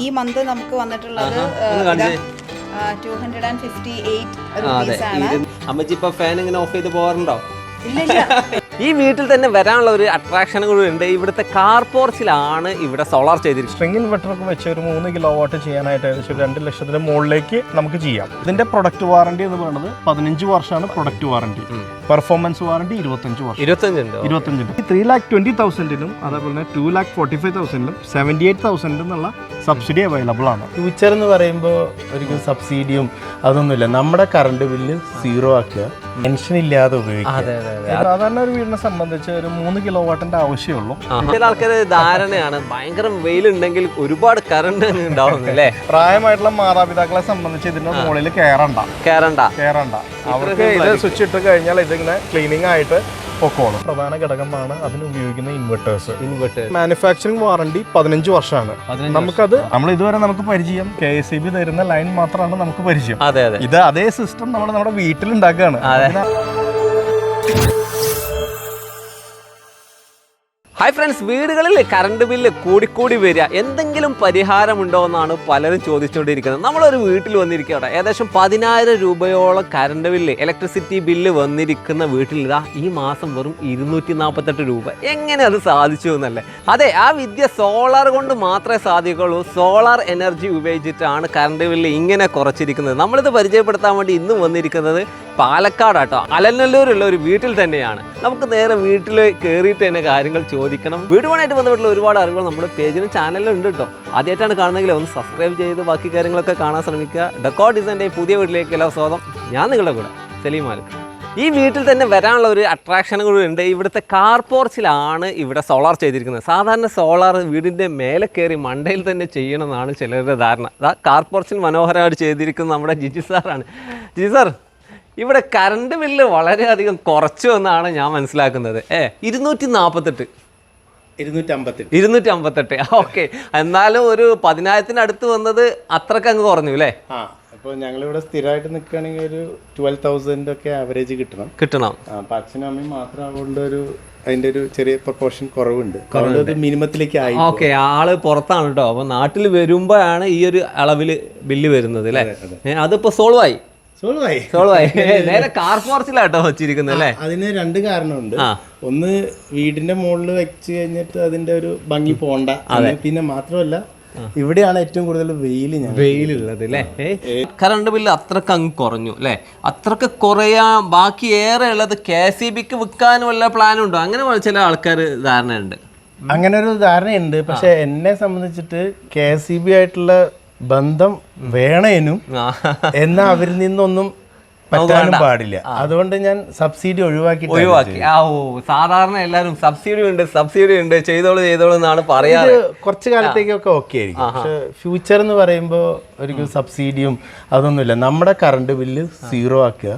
ഈ മന്ത് നമുക്ക് വന്നിട്ടുള്ളത് 258 rupees ആണ്. അമ്മച്ചി ഇപ്പൊ ഫാൻ ഇങ്ങനെ ഓഫ് ചെയ്ത് പോകാറുണ്ടോ? ഇല്ല. ഈ വീട്ടിൽ തന്നെ വരാനുള്ള ഒരു അട്രാക്ഷൻ കൂടി ഉണ്ട്. ഇവിടുത്തെ കാർ പോർച്ചിലാണ് ഇവിടെ സോളാർ ചെയ്തിരിക്കുന്നത്. സ്ട്രിംഗ് ഇൻവെർട്ടറൊക്കെ വെച്ച് ഒരു 3 കിലോവാട്ട് ചെയ്യാനായിട്ട് ഏകദേശം 2 ലക്ഷത്തിന് മുകളിലേക്ക് നമുക്ക് ചെയ്യാം. ഇതിന്റെ പ്രൊഡക്റ്റ് വാറണ്ടി എന്ന് പറയുന്നത് 15 വർഷമാണ് പ്രൊഡക്റ്റ് വാറണ്ടി. പെർഫോമൻസ് വാറണ്ടി 25 വർഷം. 25 3,20,000 അതേപോലെ 2,45,000 78,000 എന്നുള്ള സബ്സിഡി അവൈലബിൾ ആണ്. ഫ്യൂച്ചർ എന്ന് പറയുമ്പോൾ ഒരിക്കലും സബ്സിഡിയും അതൊന്നുമില്ല. നമ്മുടെ കറണ്ട് ബില്ല് സീറോ ആക്കുക, ടെൻഷൻ ഇല്ലാതെ ഉപയോഗിക്കുക. സാധാരണ ഒരു വീടിനെ സംബന്ധിച്ച് ഒരു 3 കിലോവാട്ടിന്റെ ആവശ്യമുള്ളൂ. ചില ആൾക്കാര് ധാരണയാണ് ഭയങ്കര വെയിലുണ്ടെങ്കിൽ ഒരുപാട് കറണ്ട് ഉണ്ടാവുന്നു അല്ലേ? പ്രായമായിട്ടുള്ള മാതാപിതാക്കളെ സംബന്ധിച്ച് ഇതിന്റെ മുകളിൽ കയറണ്ട. അവർക്ക് ഇത് സ്വിച്ച് ഇട്ട് കഴിഞ്ഞാൽ ഇതിങ്ങനെ ക്ലീനിങ് ആയിട്ട് പൊക്കോളും. പ്രധാന ഘടകമാണ് അതിന് ഉപയോഗിക്കുന്ന ഇൻവെർട്ടേഴ്സ്. മാനുഫാക്ചറിംഗ് വാറണ്ടി 15 വർഷമാണ്. നമുക്കത് നമ്മൾ ഇതുവരെ നമുക്ക് പരിചയം KSEB തരുന്ന ലൈൻ മാത്രമാണ് നമുക്ക് പരിചയം. ഇത് അതേ സിസ്റ്റം നമ്മൾ നമ്മുടെ വീട്ടിൽ ഉണ്ടാക്കുകയാണ്. ഹായ് ഫ്രണ്ട്സ്, വീടുകളിൽ കറണ്ട് ബില്ല് കൂടിക്കൂടി വരിക, എന്തെങ്കിലും പരിഹാരമുണ്ടോ എന്നാണ് പലരും ചോദിച്ചുകൊണ്ടിരിക്കുന്നത്. നമ്മളൊരു വീട്ടിൽ വന്നിരിക്കുകയാണ്, ഏകദേശം 10,000 രൂപയോളം കറണ്ട് ബില്ല്, ഇലക്ട്രിസിറ്റി ബില്ല് വന്നിരിക്കുന്ന വീട്ടിൽ ഇതാ ഈ മാസം വെറും 248 രൂപ. എങ്ങനെ അത് സാധിച്ചു എന്നല്ലേ? അതെ, ആ വിദ്യ സോളാർ കൊണ്ട് മാത്രമേ സാധിക്കുള്ളൂ. സോളാർ എനർജി ഉപയോഗിച്ചിട്ടാണ് കറണ്ട് ബില്ല് ഇങ്ങനെ കുറച്ചിരിക്കുന്നത്. നമ്മളിത് പരിചയപ്പെടുത്താൻ വേണ്ടി ഇന്നും വന്നിരിക്കുന്നത് പാലക്കാടാട്ടോ, അലനല്ലൂരുള്ള ഒരു വീട്ടിൽ തന്നെയാണ്. നമുക്ക് നേരെ വീട്ടിൽ കയറിയിട്ട് തന്നെ കാര്യങ്ങൾ ചോദിക്കണം. വീടുമായിട്ട് ബന്ധപ്പെട്ടുള്ള ഒരുപാട് അറിവുകൾ നമ്മുടെ പേജിലും ചാനലിലും ഉണ്ട് കേട്ടോ. ആദ്യമായിട്ടാണ് കാണുന്നതെങ്കിൽ ഒന്ന് സബ്സ്ക്രൈബ് ചെയ്ത് ബാക്കി കാര്യങ്ങളൊക്കെ കാണാൻ ശ്രമിക്കുക. ഡെക്കോർ ഡിസൈൻ്റെ പുതിയ വീട്ടിലേക്ക് എല്ലാ സ്വാഗതം. ഞാൻ നിങ്ങളുടെ കൂടെ സലീം മാലിക്. ഈ വീട്ടിൽ തന്നെ വരാനുള്ള ഒരു അട്രാക്ഷൻ കൂടി ഉണ്ട്. ഇവിടുത്തെ കാർ പോർച്ചിലാണ് ഇവിടെ സോളാർ ചെയ്തിരിക്കുന്നത്. സാധാരണ സോളാർ വീടിൻ്റെ മേലെ കയറി മണ്ടയിൽ തന്നെ ചെയ്യണമെന്നാണ് ചിലരുടെ ധാരണ. കാർ പോർച്ചിൽ മനോഹരമായിട്ട് ചെയ്തിരിക്കുന്നത് നമ്മുടെ ജിജി സാറാണ്. ജിജി സാർ, ഇവിടെ കറണ്ട് ബില്ല് വളരെയധികം കുറച്ചു എന്നാണ് ഞാൻ മനസ്സിലാക്കുന്നത്. 258. ഓക്കെ, എന്നാലും ഒരു 10,000 അടുത്ത് വന്നത് അത്രക്ക് അങ്ങ് കുറഞ്ഞു അല്ലേ? അപ്പോൾ ഞങ്ങളിവിടെ സ്ഥിരമായിട്ട് നിൽക്കുകയാണെങ്കിൽ ഒരു 12,000 ഒക്കെ ആവറേജ് കിട്ടണം. അപ്പം അച്ഛനും അമ്മയും മാത്രം അതുകൊണ്ട് അതിന്റെ ഒരു ചെറിയ പ്രൊപ്പോർഷൻ കുറവുണ്ട്. മിനിമത്തിലേക്ക് ആയി. ഓക്കെ, ആള് പുറത്താണ് കേട്ടോ. അപ്പൊ നാട്ടിൽ വരുമ്പോഴാണ് ഈ ഒരു അളവില് ബില്ല് വരുന്നത് അല്ലേ? അതിപ്പോ സോൾവ് ആയി. നേരെ കാർ പോർച്ചിലാട്ടോ വെച്ചിരിക്കുന്നത് അല്ലേ? അതിന് 2 കാരണമുണ്ട്. ഒന്ന്, വീടിന്റെ മുകളിൽ വെച്ച് കഴിഞ്ഞിട്ട് അതിന്റെ ഒരു ഭംഗി പോണ്ട. പിന്നെ മാത്രമല്ല, ഇവിടെയാണ് ഏറ്റവും കൂടുതൽ വെയിലുള്ളത് അല്ലേ? കറണ്ട് ബില്ല് അത്രക്ക് അങ്ങ് കുറഞ്ഞു അല്ലേ? അത്രക്ക് കുറയാ, ബാക്കി ഏറെ ഉള്ളത് KSEBക്ക് വിൽക്കാനും വല്ല പ്ലാനും ഉണ്ടോ? അങ്ങനെ ചില ആൾക്കാർ ധാരണയുണ്ട്. അങ്ങനെ ഒരു ധാരണയുണ്ട്. പക്ഷെ എന്നെ സംബന്ധിച്ചിട്ട് KSEB ആയിട്ടുള്ള ബന്ധം വേണേനും എന്നാ അവരിൽ നിന്നൊന്നും പറ്റാനും പാടില്ല. അതുകൊണ്ട് ഞാൻ സബ്സിഡി ഒഴിവാക്കി. സാധാരണ എല്ലാവരും സബ്സിഡി ഉണ്ട് ചെയ്തോളൂ എന്നാണ് പറയാറ്. കുറച്ചു കാലത്തേക്കൊക്കെ ഓക്കെ ആയിരിക്കും. പക്ഷെ ഫ്യൂച്ചർ എന്ന് പറയുമ്പോൾ ഒരിക്കലും സബ്സിഡിയും അതൊന്നുമില്ല. നമ്മുടെ കറണ്ട് ബില്ല് സീറോ ആക്കുക,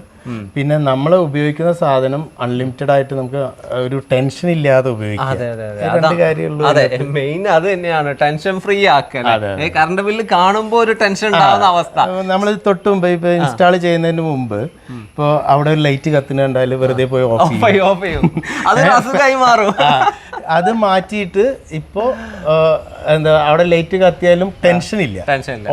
പിന്നെ നമ്മൾ ഉപയോഗിക്കുന്ന സാധനം അൺലിമിറ്റഡ് ആയിട്ട് നമുക്ക് ഒരു ടെൻഷൻ ഇല്ലാതെ ഉപയോഗിക്കാം. മെയിൻ അത് തന്നെയാണ്, ടെൻഷൻ ഫ്രീ ആക്കുക. കറണ്ട് ബില്ല് കാണുമ്പോൾ ഒരു ടെൻഷൻ ഉണ്ടാവുന്ന അവസ്ഥ. നമ്മൾ തൊട്ട് മുമ്പ് ഇപ്പൊ ഇൻസ്റ്റാൾ ചെയ്യുന്നതിന് മുമ്പ് ഇപ്പൊ അവിടെ ഒരു ലൈറ്റ് കത്തുന്നുണ്ടായാൽ വെറുതെ പോയി ഓഫ് ചെയ്യും. അത് മാറ്റിയിട്ട് ഇപ്പോ എന്താ, അവിടെ ലൈറ്റ് കത്തിയാലും ടെൻഷൻ ഇല്ല.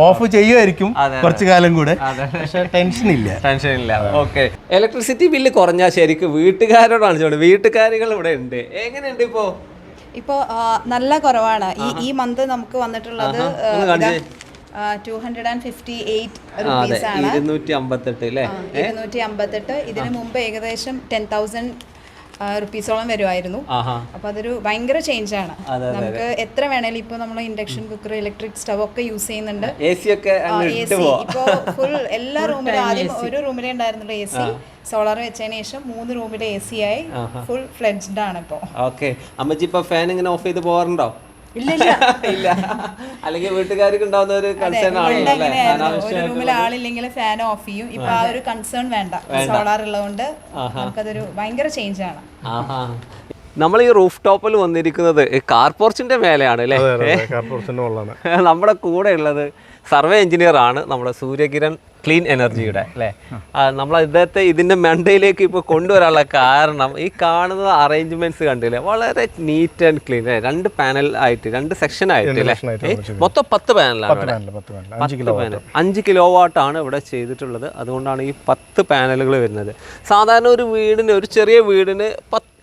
ഓഫ് ചെയ്യുമായിരിക്കും കുറച്ചു കാലം കൂടെ, പക്ഷെ ടെൻഷൻ ഇല്ല. ഓക്കെ, ഇലക്ട്രിസിറ്റി ബില്ല് കുറഞ്ഞാൽ ശരിക്കും വീട്ടുകാരോടാണ് ചോദിച്ചത്. വീട്ടുകാരികൾ ഇവിടെ ഉണ്ട്, എങ്ങനെയുണ്ട് ഇപ്പോ? നല്ല കുറവാണ്. ഈ മന്ത് നമുക്ക് വന്നിട്ടുള്ളത് 258 rupees ആണ്. 258 അല്ലേ? 258. ഇതിനു മുമ്പ് ഏകദേശം 10,000 റുപ്പീസോളം വരുമായിരുന്നു. അപ്പൊ അതൊരു ഭയങ്കര ചേഞ്ച് ആണ്. നമുക്ക് എത്ര വേണേലും ഇപ്പൊ നമ്മൾ ഇൻഡക്ഷൻ കുക്കർ, ഇലക്ട്രിക് സ്റ്റവ് ഒക്കെ യൂസ് ചെയ്യുന്നുണ്ട്. AC ഇപ്പൊ ഫുൾ എല്ലാ റൂമിലും, ആദ്യം ഒരു റൂമിലേ ഉണ്ടായിരുന്നുള്ളൂ AC. സോളാർ വെച്ചതിന് ശേഷം 3 റൂമിലെ AC ആയി ഫുൾ ഫ്ലെഡ്ജ്ഡ് ആണ് ഇപ്പൊ. ഓക്കെ, അമ്മച്ചി ഇപ്പൊ ഫാൻ ഇങ്ങനെ ഓഫ് ചെയ്ത് പോകാറുണ്ടോ? ഇല്ല. അല്ലെങ്കിൽ വീട്ടുകാർക്ക് ഉണ്ടാവുന്ന ഒരു കൺസേൺ ആണ്. ഒരു റൂമിൽ ആളില്ലെങ്കിൽ ഫാൻ ഓഫ് ചെയ്യും. ഇപ്പൊ ആ ഒരു കൺസേൺ വേണ്ട, സോളാർ ഉള്ളതുകൊണ്ട് നമുക്കതൊരു ഭയങ്കര ചേഞ്ച് ആണ്. നമ്മൾ ഈ റൂഫ് ടോപ്പിൽ വന്നിരിക്കുന്നത് കാർ പോർച്ചിന്റെ മേലെയാണ് അല്ലേ? നമ്മുടെ കൂടെ ഉള്ളത് സർവേ എഞ്ചിനീയർ ആണ് നമ്മുടെ സൂര്യകിരൺ ക്ലീൻ എനർജിയുടെ അല്ലേ? നമ്മൾ ഇദ്ദേഹത്തെ ഇതിൻ്റെ മണ്ടയിലേക്ക് ഇപ്പോൾ കൊണ്ടുവരാനുള്ള കാരണം ഈ കാണുന്ന അറേഞ്ച്മെന്റ്സ് കണ്ടില്ലേ, വളരെ നീറ്റ് ആൻഡ് ക്ലീൻ. 2 പാനൽ ആയിട്ട് 2 സെക്ഷൻ ആയിട്ട് അല്ലേ? മൊത്തം 10 പാനലാണ്. 5 കിലോ വാട്ടാണ് ഇവിടെ ചെയ്തിട്ടുള്ളത്. അതുകൊണ്ടാണ് ഈ 10 പാനലുകൾ വരുന്നത്. സാധാരണ ഒരു വീടിന്, ഒരു ചെറിയ വീടിന്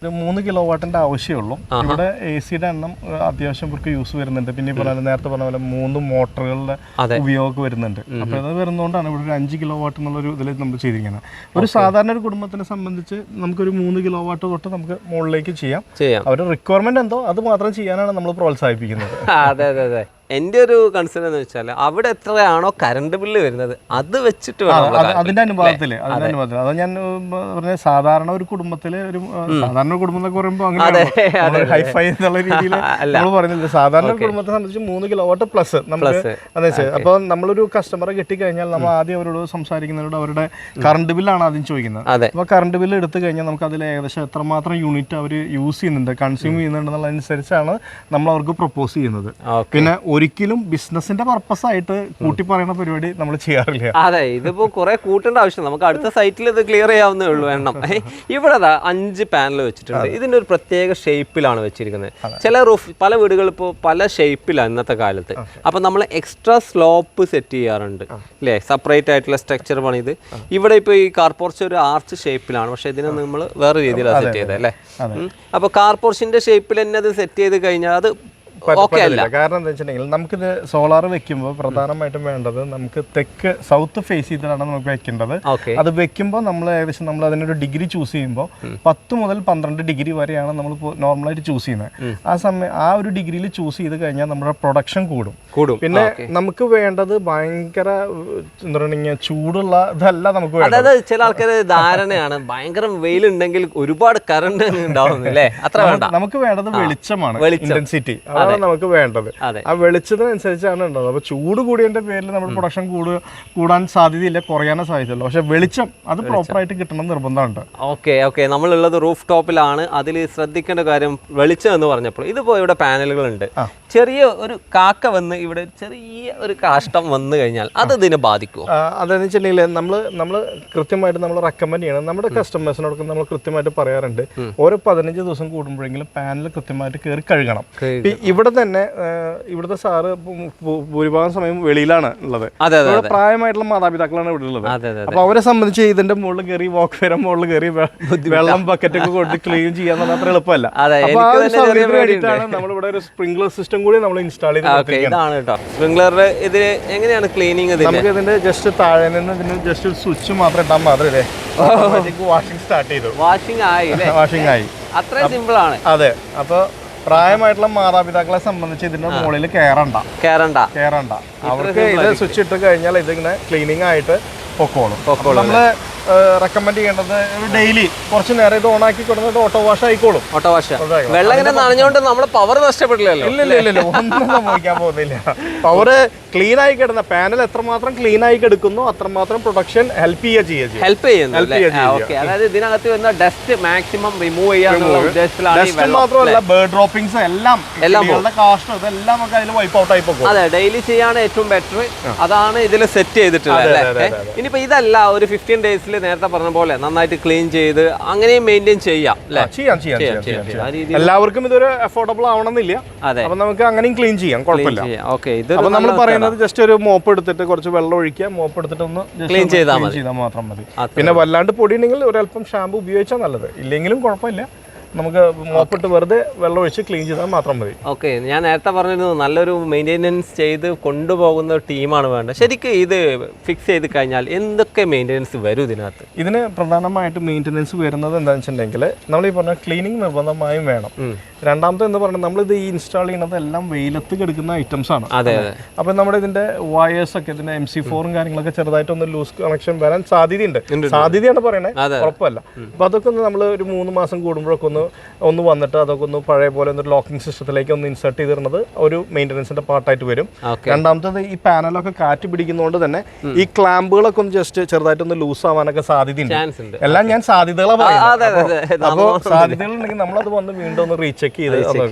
3 കിലോ വാട്ടിന്റെ ആവശ്യമുള്ളൂ. ഇവിടെ AC-യുടെ എണ്ണം അത്യാവശ്യം ഇവർക്ക് യൂസ് വരുന്നുണ്ട്. പിന്നെ നേരത്തെ പറഞ്ഞ പോലെ 3 മോട്ടറുകളുടെ ഉപയോഗം വരുന്നുണ്ട്. അപ്പൊ അത് വരുന്നതുകൊണ്ടാണ് ഇവിടെ ഒരു 5 കിലോ വാട്ട് എന്നുള്ള ഒരു ഇതിൽ നമ്മൾ ചെയ്തിരിക്കുന്നത്. ഒരു സാധാരണ ഒരു കുടുംബത്തിനെ സംബന്ധിച്ച് നമുക്കൊരു 3 കിലോ വാട്ട് തൊട്ട് നമുക്ക് മുകളിലേക്ക് ചെയ്യാം. അവരുടെ റിക്വയർമെന്റ് എന്തോ അത് മാത്രം ചെയ്യാനാണ് നമ്മൾ പ്രോത്സാഹിപ്പിക്കുന്നത്. അതെ അതെ അതെ. എൻ്റെ ഒരു കൺസേൺ എന്ന് വെച്ചാൽ അവിടെ എത്രയാണോ കറണ്ട് ബില്ല് വരുന്നത് അത് വെച്ചിട്ട് അതിന്റെ അനുപാതത്തില് അത് ഞാൻ പറഞ്ഞ സാധാരണ ഒരു കുടുംബത്തില് സാധാരണ കുടുംബം എന്നൊക്കെ പറയുമ്പോൾ അങ്ങനെ ഹൈഫൈ എന്നുള്ള രീതിയിൽ നമ്മൾ പറയുന്നില്ല. സാധാരണ ഒരു കുടുംബത്തെ സംബന്ധിച്ച് 3 കിലോ വാട്ട് പ്ലസ് നമുക്ക് അതെ. അപ്പോൾ നമ്മളൊരു കസ്റ്റമറെ കിട്ടിക്കഴിഞ്ഞാൽ നമ്മൾ ആദ്യം അവരോട് സംസാരിക്കുന്നവരോട് അവരുടെ കറണ്ട് ബില്ലാണ് ആദ്യം ചോദിക്കുന്നത്. അപ്പോൾ കറണ്ട് ബില്ല് എടുത്തു കഴിഞ്ഞാൽ നമുക്ക് അതിൽ ഏകദേശം എത്രമാത്രം യൂണിറ്റ് അവർ യൂസ് ചെയ്യുന്നുണ്ട്, കൺസ്യൂം ചെയ്യുന്നുണ്ടെന്നുള്ളതനുസരിച്ചാണ് നമ്മൾ അവർക്ക് പ്രപ്പോസ് ചെയ്യുന്നത്. പിന്നെ ഒരിക്കലും ബിസിനസിന്റെ പർപ്പസ് ആയിട്ട് കൂട്ടി പറയുന്ന പരിപാടി നമ്മൾ ചെയ്യാറില്ല. അതെ, ഇതിപ്പോ കുറെ കൂട്ടേണ്ട ആവശ്യം, നമുക്ക് അടുത്ത സൈറ്റിൽ ഇത് ക്ലിയർ ചെയ്യാവുന്നേ ഉള്ളൂ. എണ്ണം ഇവിടെ 5 പാനൽ വെച്ചിട്ടുണ്ട്. ഇതിന്റെ ഒരു പ്രത്യേക ഷേപ്പിലാണ് വെച്ചിരിക്കുന്നത്. ചില റൂഫ് പല വീടുകൾ ഇപ്പോൾ പല ഷേപ്പിലാണ് ഇന്നത്തെ കാലത്ത്. അപ്പൊ നമ്മൾ എക്സ്ട്രാ സ്ലോപ്പ് സെറ്റ് ചെയ്യാറുണ്ട് അല്ലേ, സെപ്പറേറ്റ് ആയിട്ടുള്ള സ്ട്രക്ചർ പണിത്. ഇവിടെ ഇപ്പോൾ ഈ കാർ പോർച്ച് ഒരു ആർച്ച് ഷേപ്പിലാണ്, പക്ഷെ ഇതിനെ നമ്മൾ വേറെ രീതിയിലാണ് സെറ്റ് ചെയ്തത് അല്ലേ. അപ്പൊ കാർ പോർച്ചിന്റെ ഷേപ്പിൽ തന്നെ അത് സെറ്റ് ചെയ്ത് കഴിഞ്ഞാൽ അത് പറ്റില്ല. കാരണം എന്താ വെച്ചിട്ടുണ്ടെങ്കിൽ നമുക്കിത് സോളാർ വെക്കുമ്പോൾ പ്രധാനമായിട്ടും വേണ്ടത് നമുക്ക് തെക്ക് സൗത്ത് ഫേസ് ചെയ്തിട്ടാണ് നമുക്ക് വെക്കേണ്ടത്. അത് വെക്കുമ്പോൾ നമ്മൾ ഏകദേശം നമ്മൾ അതിനൊരു ഡിഗ്രി ചൂസ് ചെയ്യുമ്പോൾ 10 മുതൽ 12 ഡിഗ്രി വരെയാണ് നമ്മൾ നോർമലായിട്ട് ചൂസ് ചെയ്യുന്നത്. ആ സമയം ആ ഒരു ഡിഗ്രിയിൽ ചൂസ് ചെയ്ത് കഴിഞ്ഞാൽ നമ്മുടെ പ്രൊഡക്ഷൻ കൂടും. പിന്നെ നമുക്ക് വേണ്ടത് ഭയങ്കര എന്താ പറയുക ചൂടുള്ള ഇതല്ല നമുക്ക് വേണ്ടത്. അതായത് ചില ആൾക്കാർ ധാരണയാണ് ഭയങ്കര വെയിലുണ്ടെങ്കിൽ ഒരുപാട് കറണ്ട് ഉണ്ടാവുന്നില്ലേ, അത്ര വേണ്ട. നമുക്ക് വേണ്ടത് വെളിച്ചമാണ്, ഇന്റൻസിറ്റി നമുക്ക് വേണ്ടത്. ആ വെളിച്ചത്തിനനുസരിച്ചാണ് ഉണ്ടാവുന്നത്. അപ്പൊ ചൂട് കൂടിയതിന്റെ പേരിൽ നമ്മുടെ പ്രൊഡക്ഷൻ കൂടാൻ സാധ്യതയില്ല, കുറയാനേ സാധ്യതയുള്ളൂ. പക്ഷെ വെളിച്ചം അത് പ്രോപ്പറായിട്ട് കിട്ടണം നിർബന്ധമുണ്ട്. ഓക്കെ നമ്മളുള്ളത് റൂഫ് ടോപ്പിലാണ്. അതിൽ ശ്രദ്ധിക്കേണ്ട കാര്യം വെളിച്ചം എന്ന് പറഞ്ഞപ്പോൾ ഇതിപ്പോ ഇവിടെ പാനലുകളുണ്ട്. ചെറിയ ഒരു കാക്ക വന്ന് ഇവിടെ ചെറിയ ഒരു കാഷ്ടം വന്നു കഴിഞ്ഞാൽ അത് ഇതിനെ ബാധിക്കുമോ? അതെന്ന് വെച്ചിട്ടുണ്ടെങ്കിൽ നമ്മൾ കൃത്യമായിട്ട് നമ്മൾ റെക്കമെൻഡ് ചെയ്യണം. നമ്മുടെ കസ്റ്റമേഴ്സിനോടൊക്കെ നമ്മൾ കൃത്യമായിട്ട് പറയാറുണ്ട്, ഓരോ 15 ദിവസം കൂടുമ്പോഴെങ്കിലും പാനൽ കൃത്യമായിട്ട് കയറി കഴുകണം. ഇവിടെ തന്നെ ഇവിടുത്തെ സാറ് ഭൂരിഭാഗം സമയം വെളിയിലാണ് ഉള്ളത്. പ്രായമായിട്ടുള്ള മാതാപിതാക്കളാണ് ഇവിടെ ഉള്ളത്. അപ്പൊ അവരെ സംബന്ധിച്ച് ഇതിന്റെ മുകളിൽ കയറി വാക്ക് വരാൻ മുകളിൽ കയറി വെള്ളം ബക്കറ്റൊക്കെ കൊണ്ട് ക്ലീൻ ചെയ്യാൻ അത്ര എളുപ്പമല്ല. അപ്പൊ ആ ഒരു സൗകര്യത്തിന് വേണ്ടിയിട്ടാണ് നമ്മളിവിടെ ഒരു സ്പ്രിംഗ്ലർ സിസ്റ്റം കൂടി നമ്മൾ ഇൻസ്റ്റാൾ ചെയ്ത്. സ്പ്രിംഗ്ലർ ഇതിൽ എങ്ങനെയാണ് ക്ലീനിങ്? നമുക്ക് ഇതിന്റെ ജസ്റ്റ് താഴെ നിന്ന് ഇതിന് ജസ്റ്റ് ഒരു സ്വിച്ച് മാത്രം ഇട്ടാൽ മാത്രമേ വാഷിംഗ് സ്റ്റാർട്ട് ചെയ്തു. വാഷിംഗ് ആയി, അത്ര സിമ്പിൾ ആണ്. അതെ. അപ്പൊ പ്രായമായിട്ടുള്ള മാതാപിതാക്കളെ സംബന്ധിച്ച് ഇതിന്റെ മുകളിൽ കയറണ്ട. അവർക്ക് ഇത് സ്വിച്ച് ഇട്ട് കഴിഞ്ഞാൽ ഇതിങ്ങനെ ക്ലീനിങ് ആയിട്ട് പൊക്കോളും. നമ്മള് റെക്കമെൻഡ് ചെയ്യേണ്ടത് ഡെയിലി കുറച്ച് നേരം ഇത് ഓൺ ആക്കി കൊടുക്കുന്നത് ഓട്ടോ വാഷ് ആയിക്കോളും. വെള്ളം ഇങ്ങനെ നനഞ്ഞുകൊണ്ട് നമ്മുടെ പവർ നഷ്ടപ്പെടില്ലല്ലോ. ഇല്ല ഒന്നും സംഭവിക്കാൻ പോകുന്നില്ല. പവർ ക്ലീൻ ആയി കിടന്ന പാനൽ എത്രമാത്രം ക്ലീൻ ആയി കിടക്കുന്നു അത്രമാത്രം പ്രൊഡക്ഷൻ ഹെൽപ്പ് ചെയ്യുന്നു. അതായത് ഇതിനകത്ത് വരുന്ന ഡസ്റ്റ് മാക്സിമം റിമൂവ് ചെയ്യാനുള്ള ഉദ്ദേശത്തിലാണ്. മാത്രമല്ല ബേർഡ് ഡ്രോപ്പിംഗ്സ് എല്ലാം കാഷ്ടം ഇതെല്ലാം ഒക്കെ അതിൽ വൈപ്പ് ഔട്ട് ആയി പോകും. അതെ, ഡെയിലി ചെയ്യാണ് ഏറ്റവും ബെറ്റർ. അതാണ് ഇതിൽ സെറ്റ് ചെയ്തിട്ടുള്ളത്. ഇനിയിപ്പോ ഇതല്ല, ഒരു 15 ഡേയ്സിൽ നേരത്തെ പറഞ്ഞ പോലെ നന്നായിട്ട് ക്ലീൻ ചെയ്ത് അങ്ങനെയും മെയിൻറ്റെയിൻ ചെയ്യാം. എല്ലാവർക്കും ഇതൊരു അഫോർഡബിൾ ആവണമെന്നില്ല. അപ്പൊ നമുക്ക് അങ്ങനെയും ക്ലീൻ ചെയ്യാം, കുഴപ്പമില്ല. അപ്പൊ നമ്മൾ പറയുന്നത് ജസ്റ്റ് ഒരു മോപ്പ് എടുത്തിട്ട് കുറച്ച് വെള്ളം ഒഴിക്കുക, മോപ്പ് എടുത്തിട്ട് ഒന്ന് ക്ലീൻ ചെയ്താൽ മാത്രം മതി. പിന്നെ വല്ലാണ്ട് പൊടി ഉണ്ടെങ്കിൽ ഒരല്പം ഷാമ്പു ഉപയോഗിച്ചാൽ നല്ലത്, ഇല്ലെങ്കിലും കുഴപ്പമില്ല. നമുക്ക് മോപ്പിട്ട് വെറുതെ വെള്ളം ഒഴിച്ച് ക്ലീൻ ചെയ്താൽ മാത്രം മതി. ഓക്കെ, ഞാൻ നേരത്തെ പറഞ്ഞിരുന്നു നല്ലൊരു മെയിൻ്റെനൻസ് ചെയ്ത് കൊണ്ടുപോകുന്ന ടീമാണ് വേണ്ടത്. ശരിക്കും ഇത് ഫിക്സ് ചെയ്ത് കഴിഞ്ഞാൽ എന്തൊക്കെ മെയിൻ്റെനൻസ് വരും ഇതിനകത്ത്? ഇതിന് പ്രധാനമായിട്ട് മെയിൻ്റെനൻസ് വരുന്നത് എന്താണെന്ന് വെച്ചിട്ടുണ്ടെങ്കിൽ നമ്മൾ ഈ പറഞ്ഞ ക്ലീനിങ് നിർബന്ധമായും വേണം. രണ്ടാമത്തെ എന്ന് പറഞ്ഞാൽ നമ്മളിത് ഈ ഇൻസ്റ്റാൾ ചെയ്യുന്നത് എല്ലാം വെയിലത്ത് കിടക്കുന്ന ഐറ്റംസ് ആണ്. അപ്പം നമ്മുടെ ഇതിന്റെ വയേഴ്സ് ഒക്കെ ഇതിന്റെ MC4 കാര്യങ്ങളൊക്കെ ചെറുതായിട്ടൊന്ന് ലൂസ് കണക്ഷൻ വരാൻ സാധ്യതയാണ് പറയണേ, ഉറപ്പല്ല. അപ്പൊ അതൊക്കെ ഒന്ന് നമ്മൾ ഒരു 3 മാസം കൂടുമ്പോഴൊക്കെ ഒന്ന് ഒന്ന് വന്നിട്ട് അതൊക്കെ ഒന്ന് പഴയ പോലെ ഒന്ന് ലോക്കിംഗ് സിസ്റ്റത്തിലേക്ക് ഒന്ന് ഇൻസേർട്ട് ചെയ്തിരുന്നത് ഒരു മെയിൻ്റനൻസിൻ്റെ പാർട്ടായിട്ട് വരും. രണ്ടാമത്തത് ഈ പാനലൊക്കെ കാറ്റ് പിടിക്കുന്നതുകൊണ്ട് തന്നെ ഈ ക്ലാമ്പുകളൊക്കെ ഒന്ന് ജസ്റ്റ് ചെറുതായിട്ടൊന്ന് ലൂസ് ആവാനൊക്കെ സാധ്യതയുണ്ട്. എല്ലാം ഞാൻ സാധ്യതകളാണ് പറയുന്നത്. അപ്പോൾ സാധ്യതകളുണ്ടെങ്കിൽ നമ്മളത് വന്ന് വീണ്ടും ഒന്ന് റീചെക്ക് ചെയ്ത്